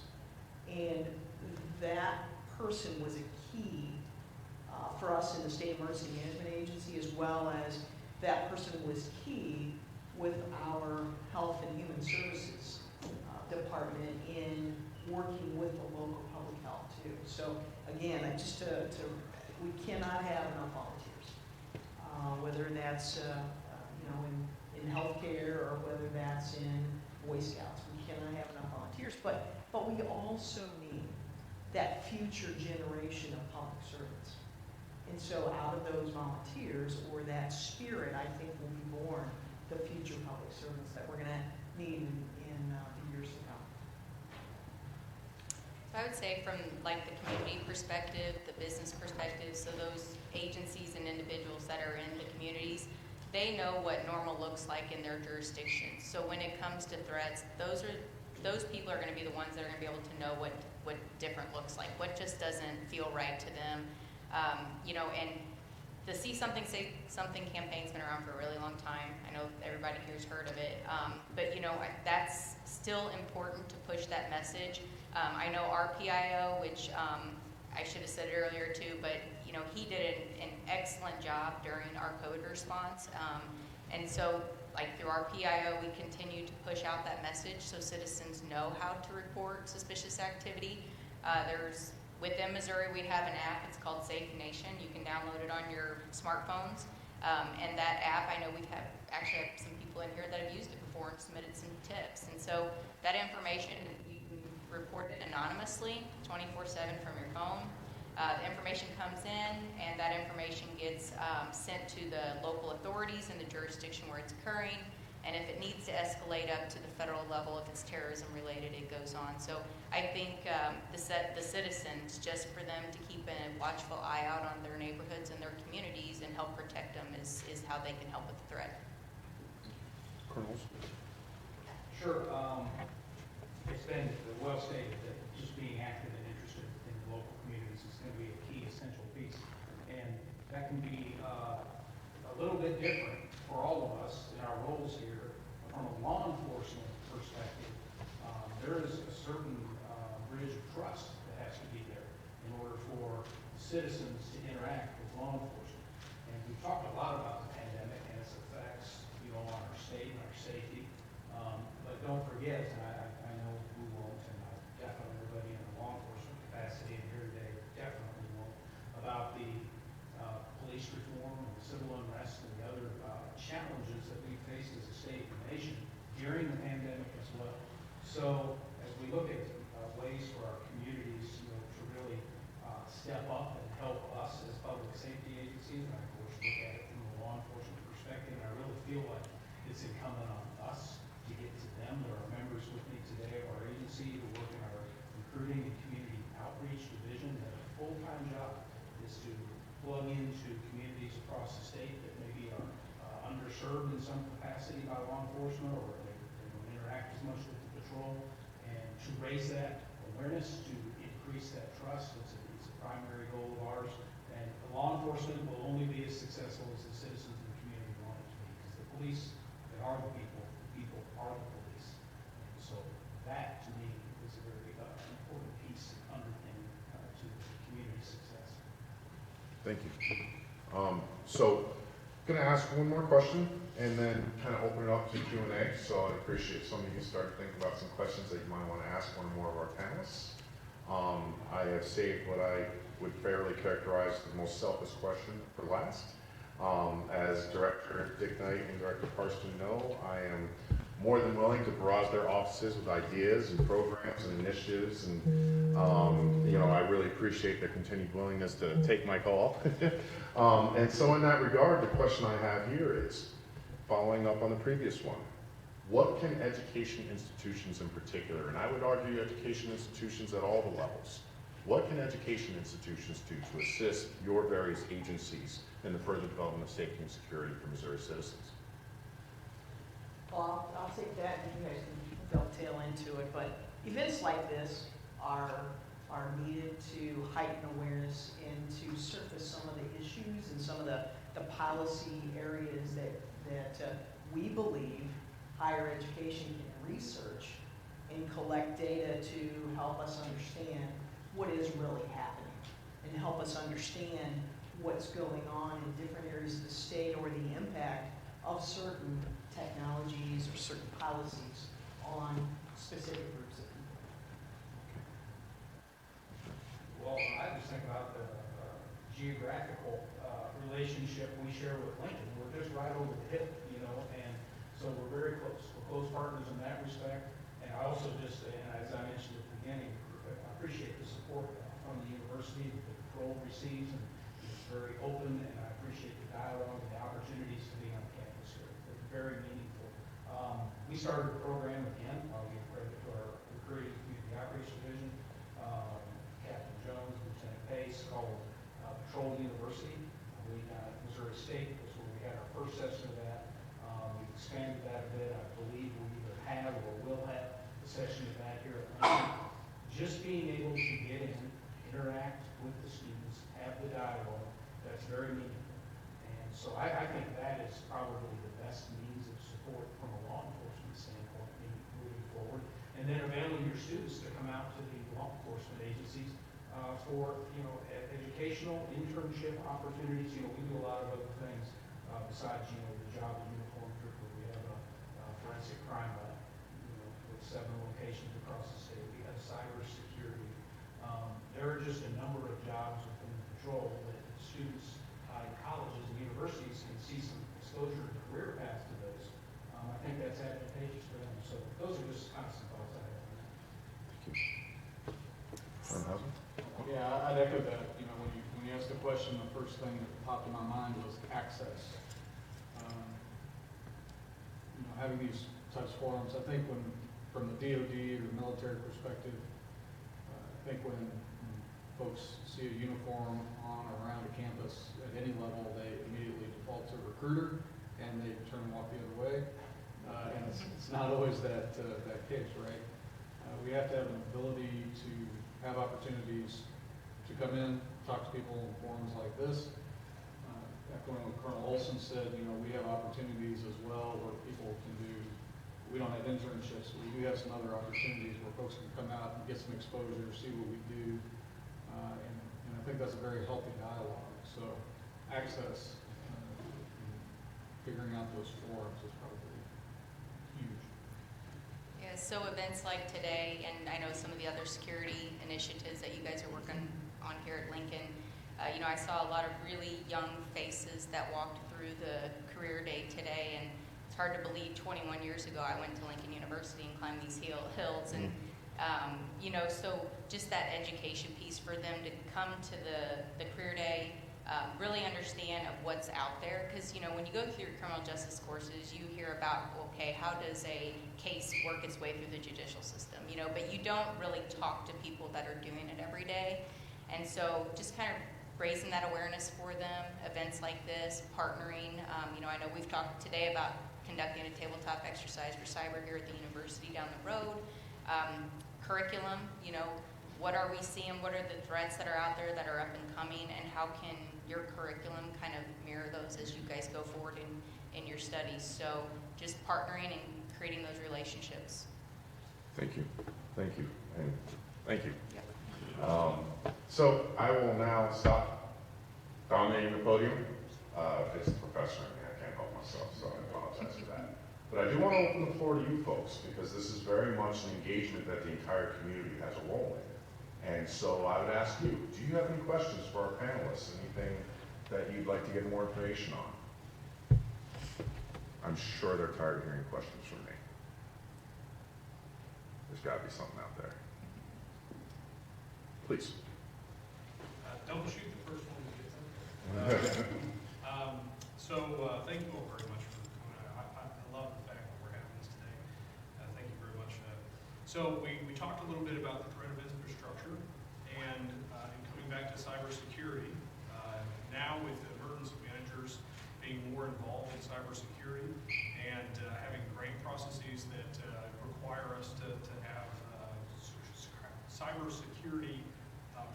And that person was a key for us in the State Emergency Management Agency, as well as that person was key with our Health and Human Services Department in working with the local public health too. So again, we cannot have enough volunteers, whether that's in healthcare or whether that's in Boy Scouts. We cannot have enough volunteers, but we also need that future generation of public servants. And so out of those volunteers, or that spirit, I think will be born the future public servants that we're going to need in the years to come. So I would say from the community perspective, the business perspective, so those agencies and individuals that are in the communities, they know what normal looks like in their jurisdiction. So when it comes to threats, those people are going to be the ones that are going to be able to know what different looks like, what just doesn't feel right to them. And the See Something, Say Something campaign's been around for a really long time. I know everybody here's heard of it. But that's still important to push that message. I know our PIO, which I should have said it earlier too, but he did an excellent job during our COVID response. And so through our PIO, we continue to push out that message so citizens know how to report suspicious activity. Within Missouri, we have an app. It's called Safe Nation. You can download it on your smartphones. And that app, I know we've actually have some people in here that have used it before and submitted some tips. And so that information, you can report it anonymously, 24/7 from your phone. The information comes in, and that information gets sent to the local authorities in the jurisdiction where it's occurring. And if it needs to escalate up to the federal level, if it's terrorism related, it goes on. So I think the citizens, just for them to keep a watchful eye out on their neighborhoods and their communities and help protect them is how they can help with the threat. Colonels? Sure. It's been well stated that just being active and interested in the local communities is going to be a key essential piece. And that can be a little bit different for all of us in our roles here. From a law enforcement perspective, there is a certain bridge of trust that has to be there in order for citizens to interact with law enforcement. And we've talked a lot about the pandemic and its effects, on our state and our safety. But don't forget, and I know we won't, and definitely everybody in the law enforcement capacity in here today definitely won't, about the police reform and civil unrest and the other challenges that we faced as a state and nation during the pandemic as well. So as we look at ways for our communities, to really step up and help us as public safety agencies, and of course look at it from a law enforcement perspective, and I really feel like it's incumbent on us to get to them. There are members with me today of our agency who work in our recruiting and community outreach division. Their full-time job is to plug into communities across the state that maybe are underserved in some capacity by law enforcement, or they don't interact as much with the patrol, and to raise that awareness, to increase that trust. It's a primary goal of ours. And law enforcement will only be as successful as the citizens in the community want it to be, because the police, they are the people are the police. And so that, to me, is a very important piece underpinning to community success. Thank you. So, going to ask one more question and then kind of open it up to Q&A. So I'd appreciate some of you start to think about some questions that you might want to ask one or more of our panelists. I have saved what I would fairly characterize the most selfish question for last. As Director Dick Knight and Director Karsten know, I am more than willing to barrage their offices with ideas and programs and initiatives, and I really appreciate their continued willingness to take my call. And so in that regard, the question I have here is, following up on the previous one, what can education institutions in particular, and I would argue education institutions at all the levels, what can education institutions do to assist your various agencies in the further development of safety and security for Missouri citizens? Well, I'll take that and you guys can dovetail into it, but events like this are needed to heighten awareness and to surface some of the issues and some of the policy areas that we believe higher education can research and collect data to help us understand what is really happening and help us understand what's going on in different areas of the state, or the impact of certain technologies or certain policies on specific groups of people. Well, I just think about the geographical relationship we share with Lincoln. We're just right over the hip, and so we're very close. We're close partners in that respect. And I also just, and as I mentioned at the beginning, I appreciate the support from the university that the patrol receives, and it's very open, and I appreciate the dialogue and the opportunities to be on campus here. It's very meaningful. We started a program again, I'll give credit to our recruiting community outreach division, Captain Jones, Lieutenant Pace, called Patrol University. We down at Missouri State was where we had our first session of that. We've expanded that a bit. I believe we either have or will have a session of that here at Lincoln. Just being able to get in, interact with the students, have the dialogue, that's very meaningful. And so I think that is probably the best means of support from a law enforcement standpoint moving forward. And then availing your students to come out to the law enforcement agencies for educational internship opportunities. We do a lot of other things besides the job and uniform trooper. We have a forensic crime lab, with 7 locations across the state. We have cybersecurity. There are just a number of jobs within the patrol that students in colleges and universities can see some exposure and career paths to those. I think that's advantageous for I'd echo that. You know, when you asked the question, the first thing that popped in my mind was access. You know, having these types of forums, I think from the DoD or military perspective, I think when folks see a uniform on or around a campus at any level, they immediately default to a recruiter and they turn and walk the other way. And it's not always that case, right? We have to have an ability to have opportunities to come in, talk to people in forums like this. Echoing what Colonel Olson said, you know, we have opportunities as well where people can do, we don't have internships, we do have some other opportunities where folks can come out and get some exposure, see what we do. And I think that's a very healthy dialogue. So access, figuring out those forums is probably huge. Yeah, so events like today, and I know some of the other security initiatives that you guys are working on here at Lincoln, you know, I saw a lot of really young faces that walked through the career day today, and it's hard to believe 21 years ago I went to Lincoln University and climbed these hills, and you know, so just that education piece for them to come to the career day, really understand of what's out there, because you know, when you go through your criminal justice courses, you hear about, okay, how does a case work its way through the judicial system, you know, but you don't really talk to people that are doing it every day. And so just kind of raising that awareness for them, events like this, partnering. You know, I know we've talked today about conducting a tabletop exercise for cyber here at the university down the road. Curriculum, you know, what are we seeing? What are the threats that are out there that are up and coming, and how can your curriculum kind of mirror those as you guys go forward in your studies? So just partnering and creating those relationships. Thank you. Thank you. And thank you. Yep. So I will now stop dominating the podium. It's the professor in me. I can't help myself, so I apologize for that. But I do want to open the floor to you folks, because this is very much an engagement that the entire community has a role in. And so I would ask you, do you have any questions for our panelists? Anything that you'd like to get more information on? I'm sure they're tired of hearing questions from me. There's got to be something out there. Please. Don't shoot the first one that gets in. Thank you all very much for coming out. I love the fact that we're having this today. Thank you very much. So we talked a little bit about the threat of infrastructure, and coming back to cybersecurity, now with the emergency managers being more involved in cybersecurity and having grant processes that require us to have cybersecurity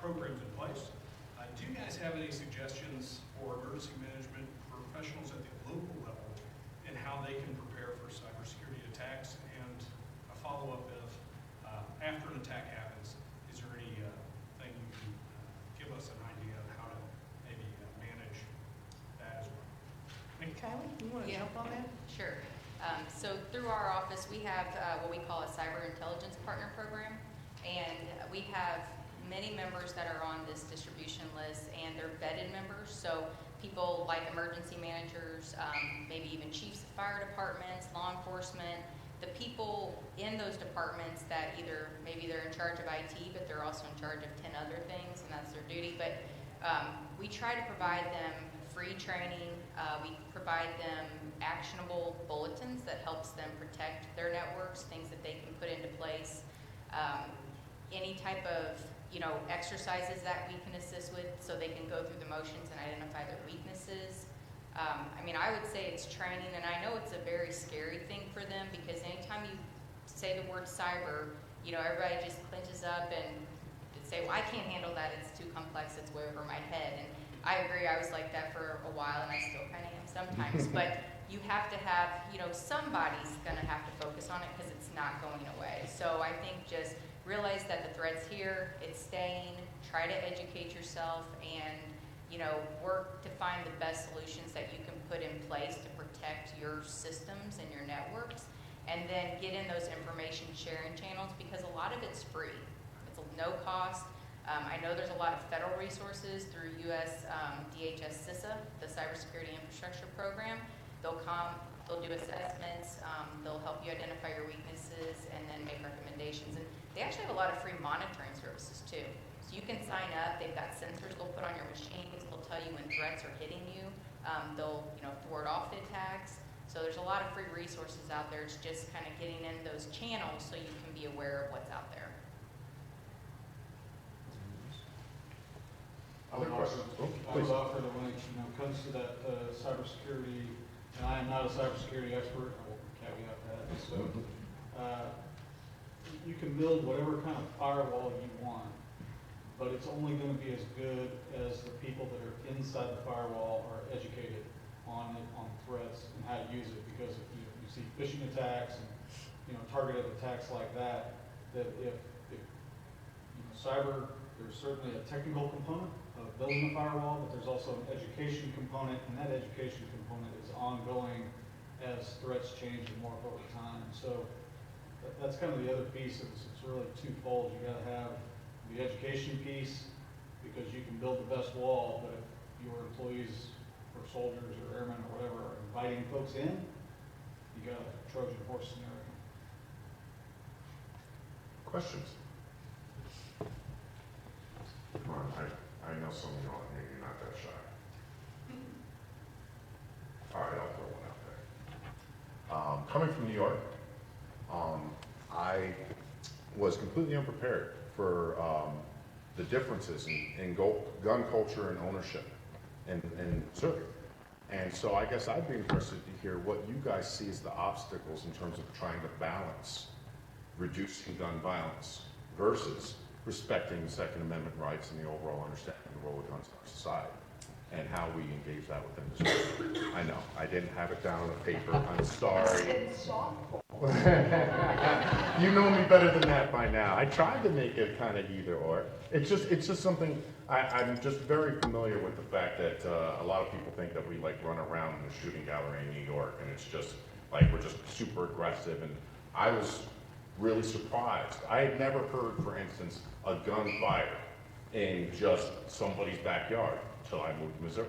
programs in place. Do you guys have any suggestions for emergency management professionals at the local level and how they can prepare for cybersecurity attacks? And a follow-up of, after an attack happens, is there any thing you can give us an idea of how to maybe manage that as well? Kylie, you want to Yeah. jump on that? Sure. So through our office, we have what we call a cyber intelligence partner program, and we have many members that are on this distribution list, and they're vetted members. So people like emergency managers, maybe even chiefs of fire departments, law enforcement, the people in those departments that either maybe they're in charge of IT, but they're also in charge of 10 other things, and that's their duty. But we try to provide them free training. We provide them actionable bulletins that helps them protect their networks, things that they can put into place. Any type of exercises that we can assist with, so they can go through the motions and identify their weaknesses. I would say it's training, and I know it's a very scary thing for them, because anytime you say the word cyber, everybody just clenches up and say, well, I can't handle that, it's too complex, it's way over my head. And I agree, I was like that for a while, and I still kind of am sometimes, but you have to have, somebody's gonna have to focus on it, because it's not going away. So I think just realize that the threat's here, it's staying, try to educate yourself, and work to find the best solutions that you can put in place to protect your systems and your networks, and then get in those information sharing channels, because a lot of it's free. It's no cost. I know there's a lot of federal resources through US DHS CISA, the Cybersecurity Infrastructure Program. They'll come, they'll do assessments, they'll help you identify your weaknesses, and then make recommendations. And they actually have a lot of free monitoring services too. So you can sign up, they've got you when threats are hitting you. They'll, thwart off the attacks. So there's a lot of free resources out there. It's just kind of getting in those channels so you can be aware of what's out there. Other questions? Oh, I would please. offer that when it comes to that cybersecurity, and I am not a cybersecurity expert, I will caveat that. So you can build whatever kind of firewall you want, but it's only going to be as good as the people that are inside the firewall are educated on it, on threats and how to use it. Because if you see phishing attacks and targeted attacks like that, that if cyber, there's certainly a technical component of building a firewall, but there's also an education component, and that education component is ongoing as threats change and morph over time. So that's kind of the other piece. It's really twofold. You got to have the education piece, because you can build the best wall, but if your employees or soldiers or airmen or whatever are inviting folks in, you got a Trojan horse scenario. Questions? Come on, I know some of you on here, you're not that shy. All right, I'll throw one out there. Coming from New York, I was completely unprepared for the differences in gun culture and ownership and serving. And so I guess I'd be interested to hear what you guys see as the obstacles in terms of trying to balance reducing gun violence versus respecting the Second Amendment rights and the overall understanding of the role of guns in our society, and how we engage that within the school. I know, I didn't have it down on paper, I'm sorry. You know me better than that by now. I tried to make it kind of either or. It's just something, I'm just very familiar with the fact that a lot of people think that we like run around in the shooting gallery in New York, and it's just like we're just super aggressive, and I was really surprised. I had never heard, for instance, a gun fired in just somebody's backyard until I moved to Missouri.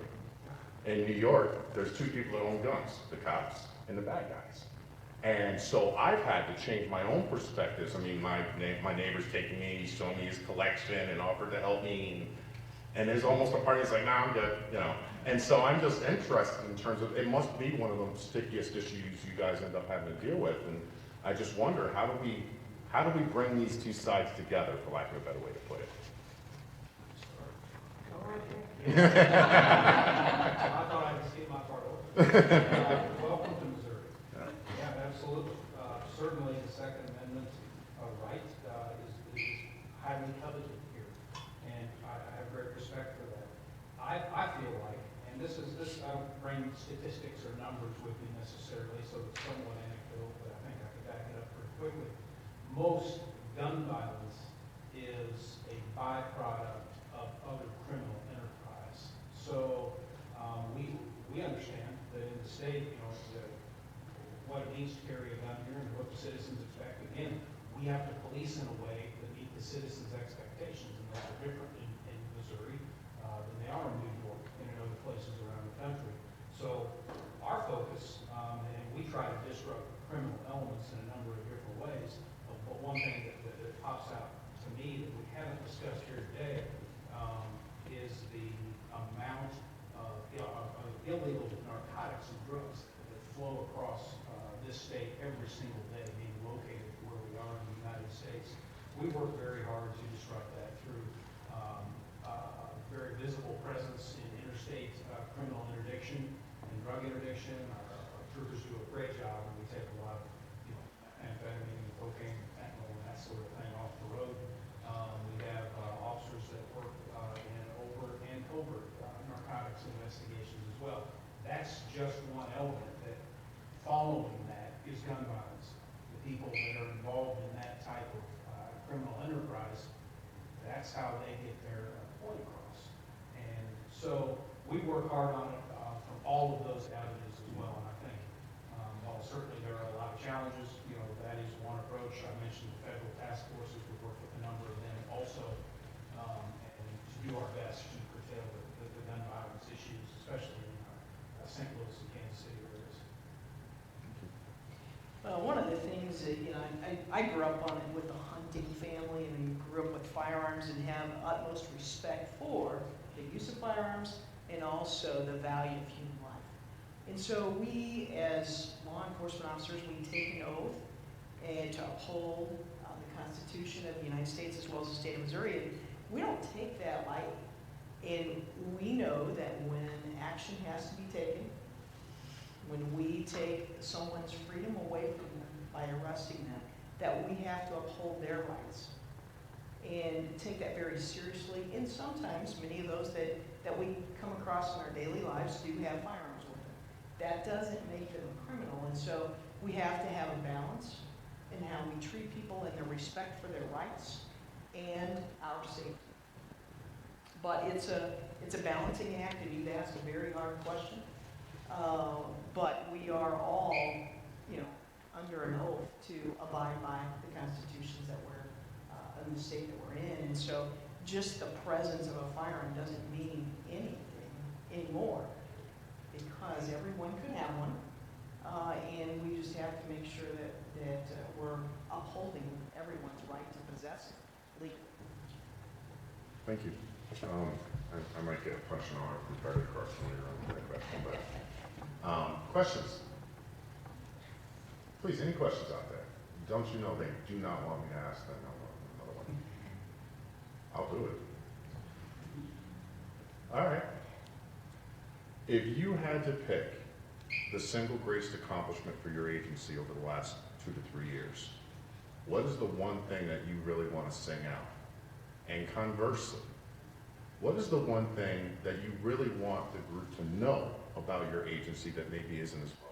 In New York, there's two people that own guns, the cops and the bad guys. And so I've had to change my own perspectives. I mean, my neighbor's taking me, he's showing me his collection and offered to help me. And there's almost a part that's like, nah, I'm good, And so I'm just interested in terms of, it must be one of the stickiest issues you guys end up having to deal with. And I just wonder, how do we bring these two sides together, for lack of a better way to put it? I thought I could skip my part over. Welcome to Missouri. Yeah, absolutely. Certainly the Second Amendment right is highly coveted here, and I have great respect for that. I feel like, and this I don't bring statistics or numbers with me necessarily, so it's somewhat anecdotal, but I think I can back it up pretty quickly. Most gun violence is a byproduct of other criminal enterprise. So we understand that in the state, what it means to carry a gun here and what the citizens expect. Again, we have to police in a way that meet the citizens' expectations, and those are different in Missouri than they are in New York and in other places around the country. So our focus, and we try to disrupt criminal elements in a number of different ways, but one thing that pops out to me that we haven't discussed here today is the amount of illegal narcotics and drugs that flow across this state every single day, being located where we are in the United States. We work very hard to disrupt that through a very visible presence in interstate criminal interdiction and drug interdiction. Our troopers do a great job, and we take a lot of amphetamine, cocaine, fentanyl, and that sort of thing off the road. We have officers that work in overt and covert narcotics investigations as well. That's just one element. That following that is gun violence. The people that are involved in that type of criminal enterprise, that's how they get their point across. And so we work hard on it from all of those avenues as well. And I think while certainly there are a lot of challenges, that is one approach. I mentioned the federal task forces. We work with a number of them also, and to do our best to curtail the gun violence issues, especially in St. Louis and Kansas City areas. Well, one of the things that, I grew up on it with a hunting family, and grew up with firearms and have utmost respect for the use of firearms and also the value of human life. And so we, as law enforcement officers, we take an oath and to uphold the Constitution of the United States as well as the state of Missouri. And we don't take that lightly. And we know that when action has to be taken, when we take someone's freedom away from them by arresting them, that we have to uphold their rights and take that very seriously. And sometimes many of those that we come across in our daily lives do have firearms with them. That doesn't make them a criminal. And so we have to have a balance in how we treat people and their respect for their rights and our safety. But it's a balancing act, and you've asked a very hard question. But we are all, under an oath to abide by the constitutions that we're, in the state that we're in. And so just the presence of a firearm doesn't mean anything anymore, because everyone could have one. And we just have to make sure that we're upholding everyone's right to possess it legally. Thank you. I might get a question on it from Frederick Carson later on with that question, but questions? Please, any questions out there? Don't you know they do not want me to ask them another one? I'll do it. All right. If you had to pick the single greatest accomplishment for your agency over the last 2 to 3 years, what is the one thing that you really want to sing out? And conversely, what is the one thing that you really want the group to know about your agency that maybe isn't as well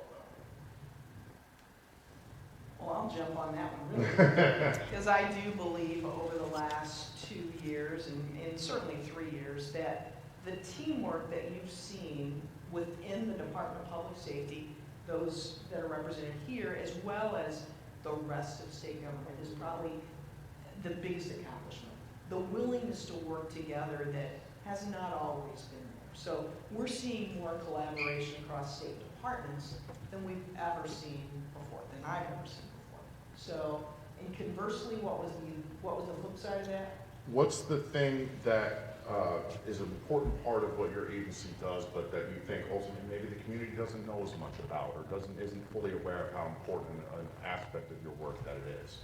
Well, I'll jump on that one really, because I do believe over the last 2 years and certainly 3 years that the teamwork that you've seen within the Department of Public Safety, those that are represented here, as well as the rest of state government, is probably the biggest accomplishment. The willingness to work together that has not always been there. So we're seeing more collaboration across state departments than we've ever seen before, than I've ever seen before. So, and conversely, what was the flip side of that? What's the thing that is an important part of what your agency does, but that you think ultimately maybe the community doesn't know as much about, or isn't fully aware of how important an aspect of your work that it is?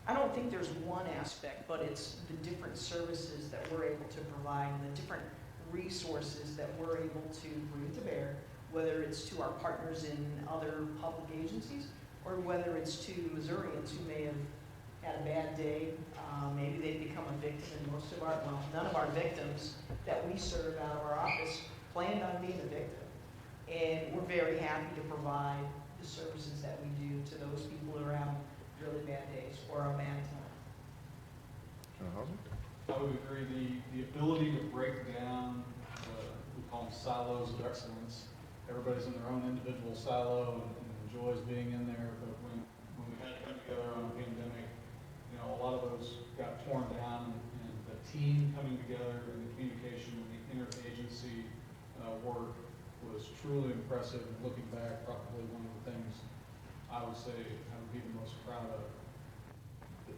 I don't think there's one aspect, but it's the different services that we're able to provide and the different resources that we're able to bring to bear, whether it's to our partners in other public agencies or whether it's to Missourians who may have had a bad day. Maybe they've become a victim, and none of our victims that we serve out of our office planned on being a victim. And we're very happy to provide the services that we do to those people who are having really bad days or a bad time. I would agree. The ability to break down we call them silos of excellence. Everybody's in their own individual silo and enjoys being in there. But when we had to come together on a pandemic, a lot of those got torn down, and the team coming together and the communication and the interagency work was truly impressive. And looking back, probably one of the things I would say I would be the most proud of. The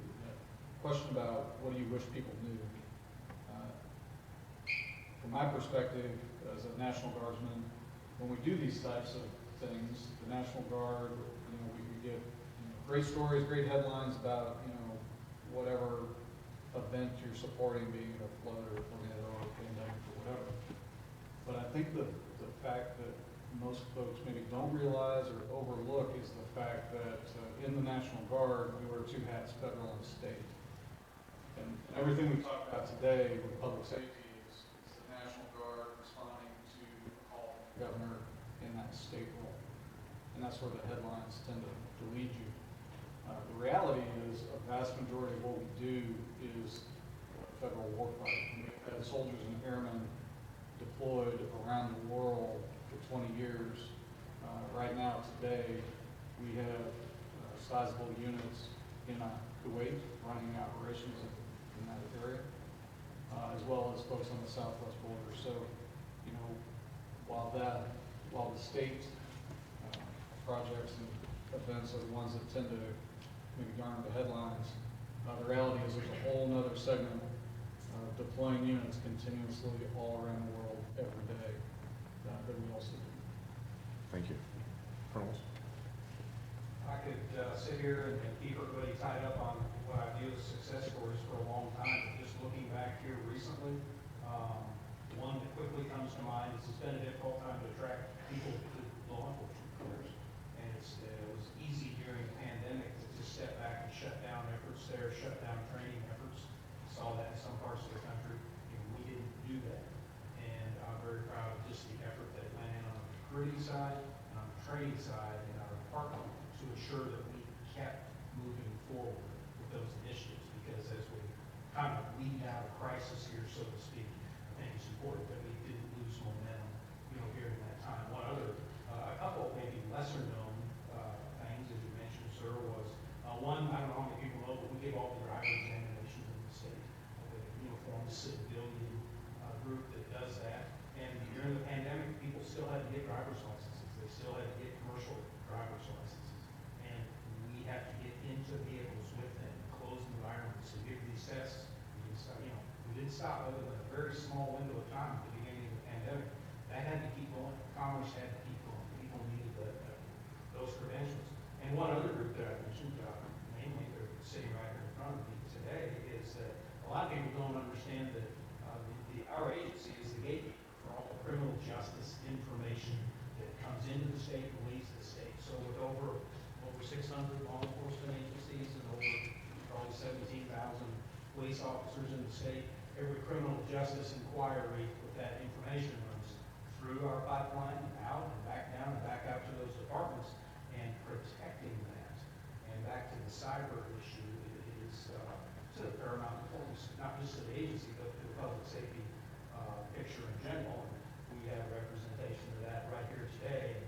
question about what do you wish people knew? From my perspective as a National Guardsman, when we do these types of things, the National Guard, we could get great stories, great headlines about whatever event you're supporting, being it a flood or a tornado or a pandemic or whatever. But I think the fact that most folks maybe don't realize or overlook is the fact that in the National Guard, we wear 2 hats, federal and state. And everything we talked about today with public safety is the National Guard responding to a call from the governor in that state role. And that's where the headlines tend to lead you. The reality is a vast majority of what we do is federal warfighting. We've had soldiers and airmen deployed around the world for 20 years. Right now, today, we have sizable units in Kuwait running operations in that area, as well as folks on the southwest border. So, while the state projects and events are the ones that tend to maybe garner the headlines, the reality is there's a whole other segment of deploying units continuously all around the world every day that we also do. Thank you. Colonels? I could sit here and keep everybody tied up on what I view as success stories for a long time, but just looking back here recently, one that quickly comes to mind is it's been a difficult time to attract people to law enforcement careers. And it was easy during the pandemic to just step back and shut down efforts there, shut down training efforts. Saw that in some parts of the country, and we didn't do that. And I'm very proud of just the effort that went in on the recruiting side and on the training side in our department to ensure that we kept moving forward with those initiatives, because as we kind of lead out of crisis here, so to speak, I think it's important that we didn't lose momentum, during that time. One other, a couple maybe lesser known things, as you mentioned, sir, was one, I don't know how many people know, but we give all the driver examinations in the state. The uniformed civilian group that does that. And during the pandemic, people still had to get driver's licenses. They still had to get commercial driver's licenses. And we had to get into vehicles with them, closed environments, and give these tests. We didn't stop other than a very small window of time at the beginning of the pandemic. That had to keep going. Commerce had to keep going. People needed those credentials. And one other group that I mentioned, mainly they're sitting right here in front of me today, is that a lot of people don't understand that our agency is the gatekeeper for all the criminal justice information that comes into the state and leaves the state. So with over 600 law enforcement agencies and over probably 17,000 police officers in the state, every criminal justice inquiry with that information runs through our pipeline and out and back down and back out to those departments, and protecting that. And back to the cyber issue, it is to the paramount importance, not just to the agency, but to the public safety picture in general. And we have representation of that right here today.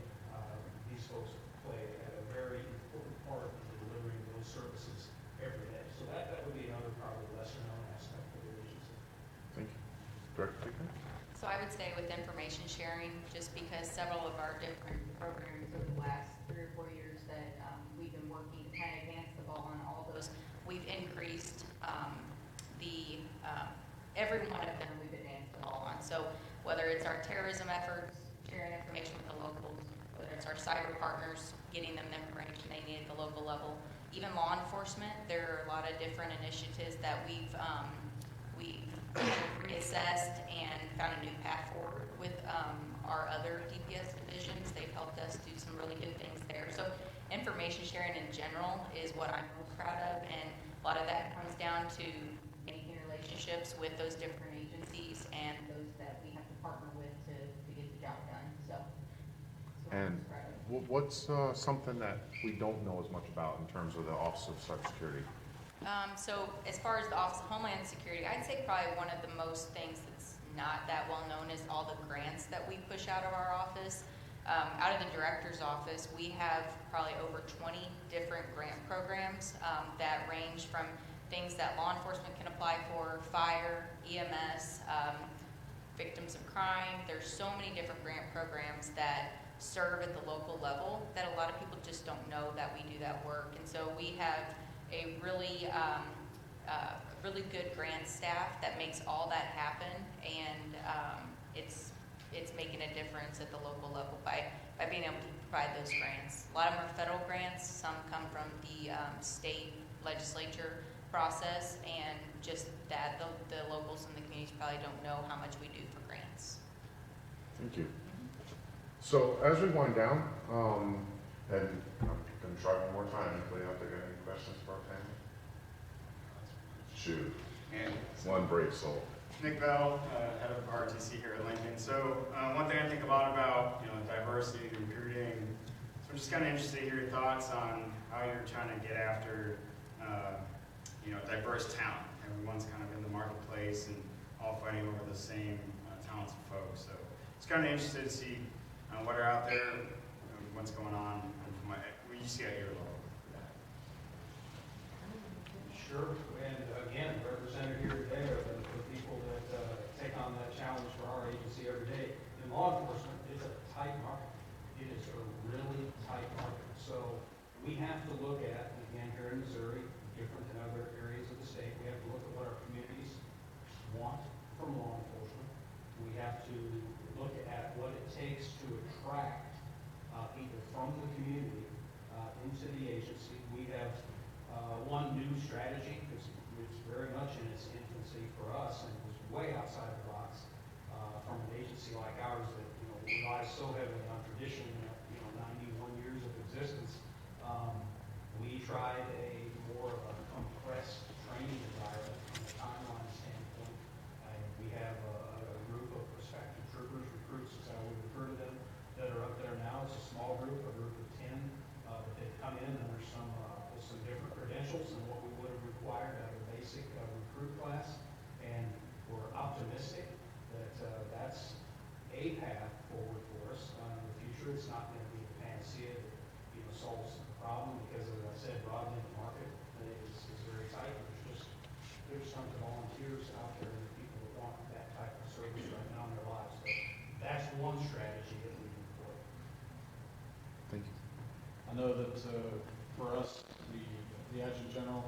These folks play a very important part in delivering those services every day. So that would be another probably lesser known aspect of the agency. Thank you. Director Pickering? So I would say with information sharing, just because several of our different programs over the last 3 or 4 years that we've been working to kind of advance the ball on all those, we've increased every one of them we've advanced the ball on. So whether it's our terrorism efforts, sharing information with the locals, whether it's our cyber partners, getting them the information they need at the local level, even law enforcement, there are a lot of different initiatives that we've reassessed and found a new path forward with our other DPS divisions. They've helped us do some really good things there. So information sharing in general is what I'm most proud of, and a lot of that comes down to making relationships with those different agencies and those that we have to partner with to get the job done. So I'm And most proud of. what's something that we don't know as much about in terms of the Office of Cybersecurity? So as far as the Office of Homeland Security, I'd say probably one of the most things that's not that well known is all the grants that we push out of our office. Out of the director's office, we have probably over 20 different grant programs that range from things that law enforcement can apply for, fire, EMS, victims of crime. There's so many different grant programs that serve at the local level that a lot of people just don't know that we do that work. And so we have a really good grant staff that makes all that happen, and it's making a difference at the local level by being able to provide those grants. A lot of them are federal grants. Some come from the state legislature process, and just that the locals in the communities probably don't know how much we do for grants. Thank you. So as we wind down, and I'm going to try one more time. Anybody out there got any questions for our family? Shoot. And One brave soul. Nick Bell, head of RTC here at Lincoln. So one thing I think a lot about, diversity, recruiting. So I'm just kind of interested to hear your thoughts on how you're trying to get after, diverse talent. Everyone's kind of in the marketplace and all fighting over the same talented folks. So it's kind of interested to see what are out there, what's going on, and from what you see at your level. Sure, and again, represented here today are the people that take on that challenge for our agency every day. In law enforcement, it's a tight market. It is a really tight market. So we have to look at, again, here in Missouri, different than other areas of the state, we have to look at what our communities want from law enforcement. We have to new strategy. It's very much in its infancy for us and was way outside the box from an agency like ours that, relies so heavily on tradition, 91 years of existence. We tried a more of a compressed training environment from a timeline standpoint. We have a group of prospective troopers, recruits is how we refer to them, that are up there now. It's a small group, a group of 10, but they've come in under with some different credentials than what we would have required out of a basic recruit class. And we're optimistic that that's a path forward for us in the future. It's not going to be a panacea that solves the problem because, as I said, broadly the market is very tight. There's tons of volunteers out there and people that want that type of service right now in their lives. So that's one strategy that we employ. Thank you. I know that for us, the Adjutant General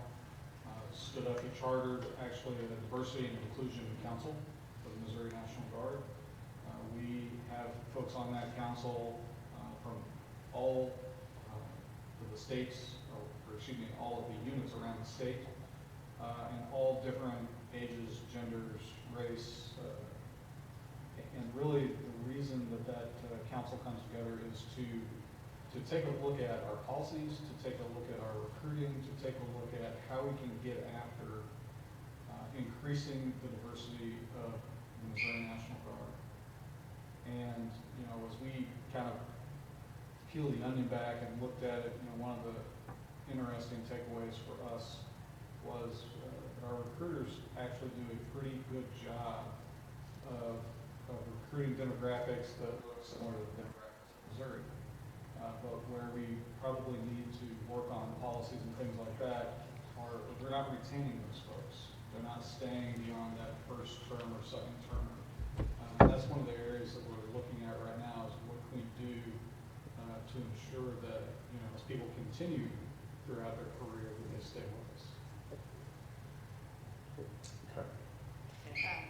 stood up, he chartered actually a Diversity and Inclusion Council for the Missouri National Guard. We have folks on that council from all of the states, or excuse me, all of the units around the state, and all different ages, genders, race, and really the reason that council comes together is to take a look at our policies, to take a look at our recruiting, to take a look at how we can get after increasing the diversity of the Missouri National Guard. And, as we kind of peel the onion back and looked at it, one of the interesting takeaways for us was our recruiters actually do a pretty good job of recruiting demographics that look similar to the demographics of Missouri. But where we probably need to work on policies and things like that are we're not retaining those folks. They're not staying beyond that first term or second term. That's one of the areas that we're looking at right now is what can we do to ensure that, as people continue throughout their career, that they stay with us. Okay.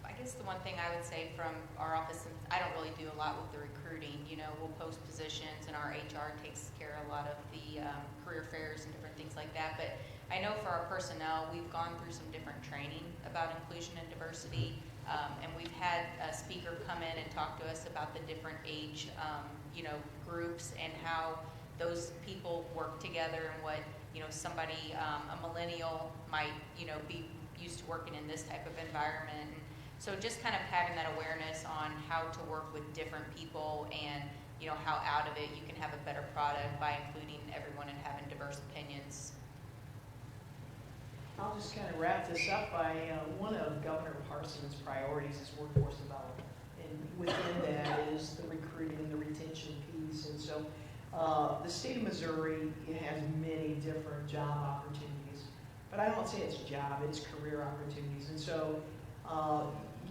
I guess the one thing I would say from our office, and I don't really do a lot with the recruiting, we'll post positions and our HR takes care of a lot of the career fairs and different things like that. But I know for our personnel, we've gone through some different training about inclusion and diversity. And we've had a speaker come in and talk to us about the different age, groups and how those people work together and what, somebody, a millennial might, be used to working in this type of environment. And so just kind of having that awareness on how to work with different people and, how out of it you can have a better product by including everyone and having diverse opinions. I'll just kind of wrap this up by one of Governor Parsons' priorities is workforce development. And within that is the recruiting and the retention piece. And so the state of Missouri has many different job opportunities. But I don't say it's job, it's career opportunities. And so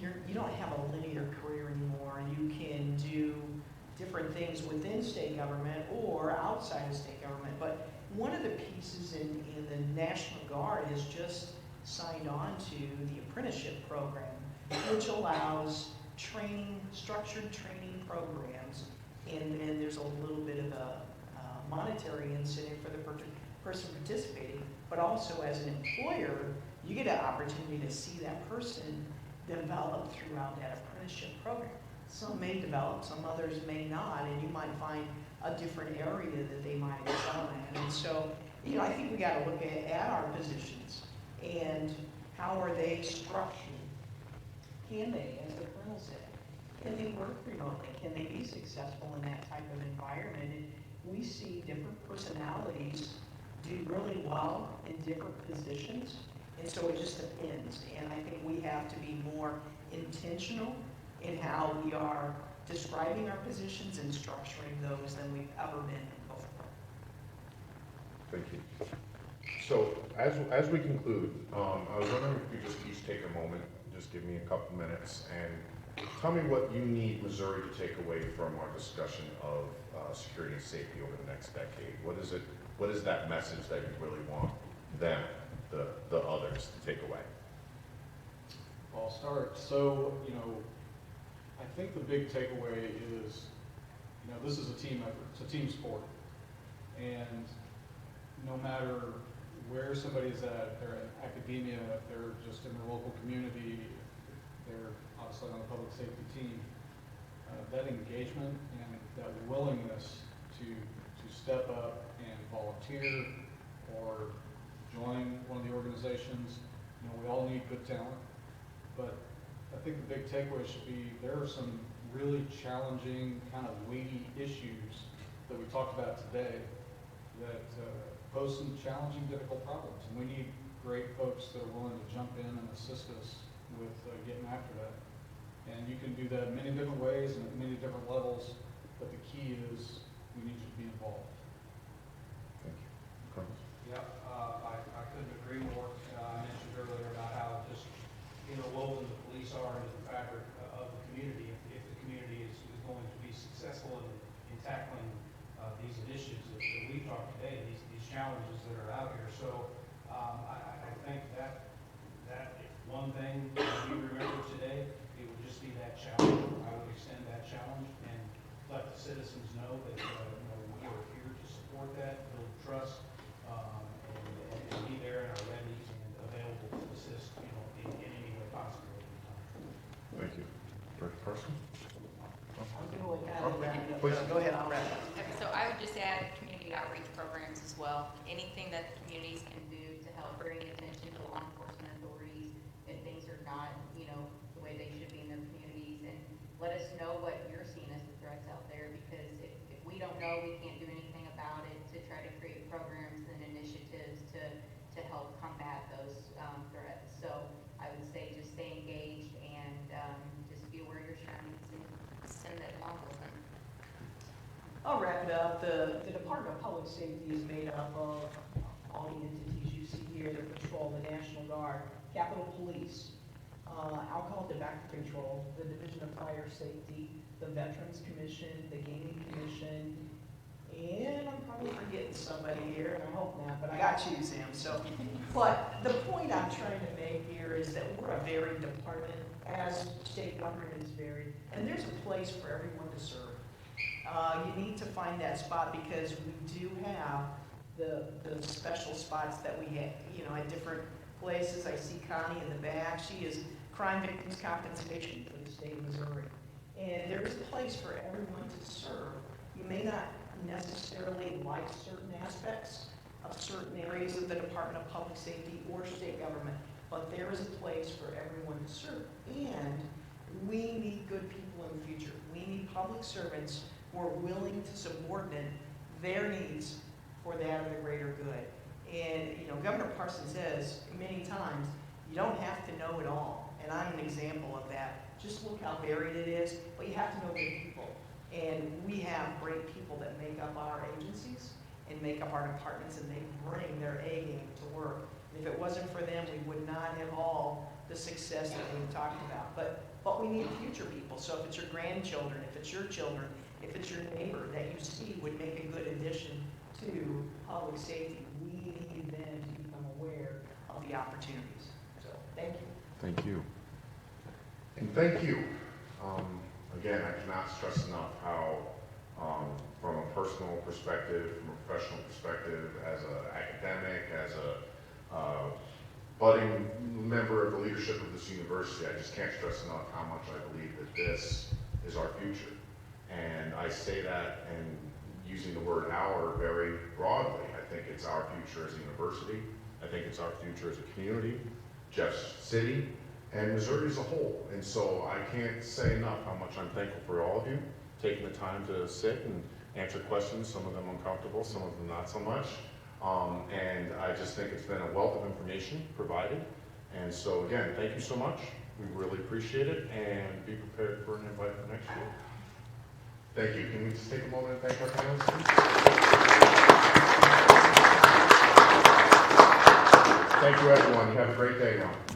you don't have a linear career anymore. You can do different things within state government or outside of state government. But one of the pieces in the National Guard is just signed on to the apprenticeship program, which allows training, structured training programs, and there's a little bit of a monetary incentive for the person participating, but also as an employer, you get an opportunity to see that person develop throughout that apprenticeship program. Some may develop, some others may not, and you might find a different area that they might excel in. And so, I think we got to look at our positions and how are they structured. Can they, as the Colonel said, can they work remotely? Can they be successful in that type of environment? And we see different personalities do really well in different positions, and so it just depends. And I think we have to be more intentional in how we are describing our positions and structuring those than we've ever been before. Thank you. So as we conclude, I was wondering if you just each take a moment, just give me a couple minutes, and tell me what you need Missouri to take away from our discussion of security and safety over the next decade. What is that message that you really want them, the others, to take away? I'll start. So, I think the big takeaway is, this is a team effort. It's a team sport. And no matter where somebody is at, if they're in academia, if they're just in their local community, if they're obviously on the public safety team, that engagement and that willingness to step up and volunteer or join one of the organizations. You know, we all need good talent, but I think the big takeaway should be there are some really challenging, kind of weighty issues that we talked about today that pose some challenging, difficult problems. And we need great folks that are willing to jump in and assist us with getting after that. And you can do that in many different ways and at many different levels, but the key is we need you to be involved. Thank you. Carlos? Yeah, I couldn't agree more. I mentioned earlier about how just interwoven the police are into the fabric of the community. If the community is going to be successful in tackling these initiatives that we've talked today, these challenges that are out here. So I think that if one thing we remember today, it would just be that challenge. I would extend that challenge and let the citizens know that we are here to support that, build trust, and be there and are ready and available to assist, in any way possible. Thank you. Director Carson? I'm going to kind of wrap it up. Please. Go ahead, I'll wrap it up. Okay, so I would just add community outreach programs as well. Anything that the communities can do to help bring attention to law enforcement authorities if things are not, the way they should be in their communities. And let us know what you're seeing as the threats out there, because if we don't know, we can't do anything about it to try to create programs and initiatives to help combat those threats. So I would say just stay engaged and just be aware of your surroundings and send that along with them. I'll wrap it up. The Department of Public Safety is made up of all the entities you see here that patrol the National Guard, Capitol Police, Alcohol and Tobacco Control, the Division of Fire Safety, the Veterans Commission, the Gaming Commission, and I'm probably forgetting somebody here, and I hope not, but I got you, Sam. So, but the point I'm trying to make here is that we're a varied department, as state government is varied, and there's a place for everyone to serve. You need to find that spot because we do have the special spots that we have, at different places. I see Connie in the back. She is crime victims compensation for the state of Missouri. And there is a place for everyone to serve. You may not necessarily like certain aspects of certain areas of the Department of Public Safety or state government, but there is a place for everyone to serve. And we need good people in the future. We need public servants who are willing to subordinate their needs for that of the greater good. And, Governor Parson says many times, you don't have to know it all. And I'm an example of that. Just look how varied it is, but you have to know good people. And we have great people that make up our agencies and make up our departments, and they bring their A game to work. And if it wasn't for them, we would not have all the success that we've talked about. But we need future people. So if it's your grandchildren, if it's your children, if it's your neighbor that you see would make a good addition to public safety, we need them to become aware of the opportunities. So, thank you. Thank you. And thank you. Again, I cannot stress enough how, from a personal perspective, from a professional perspective, as an academic, as a budding member of the leadership of this university, I just can't stress enough how much I believe that this is our future. And I say that and using the word "our" very broadly. I think it's our future as a university. I think it's our future as a community, Jeff City, and Missouri as a whole. And so I can't say enough how much I'm thankful for all of you taking the time to sit and answer questions, some of them uncomfortable, some of them not so much. And I just think it's been a wealth of information provided. And so again, thank you so much. We really appreciate it, and be prepared for an invite for next year. Thank you. Can we just take a moment and thank our panelists, please? Thank you, everyone. You have a great day now.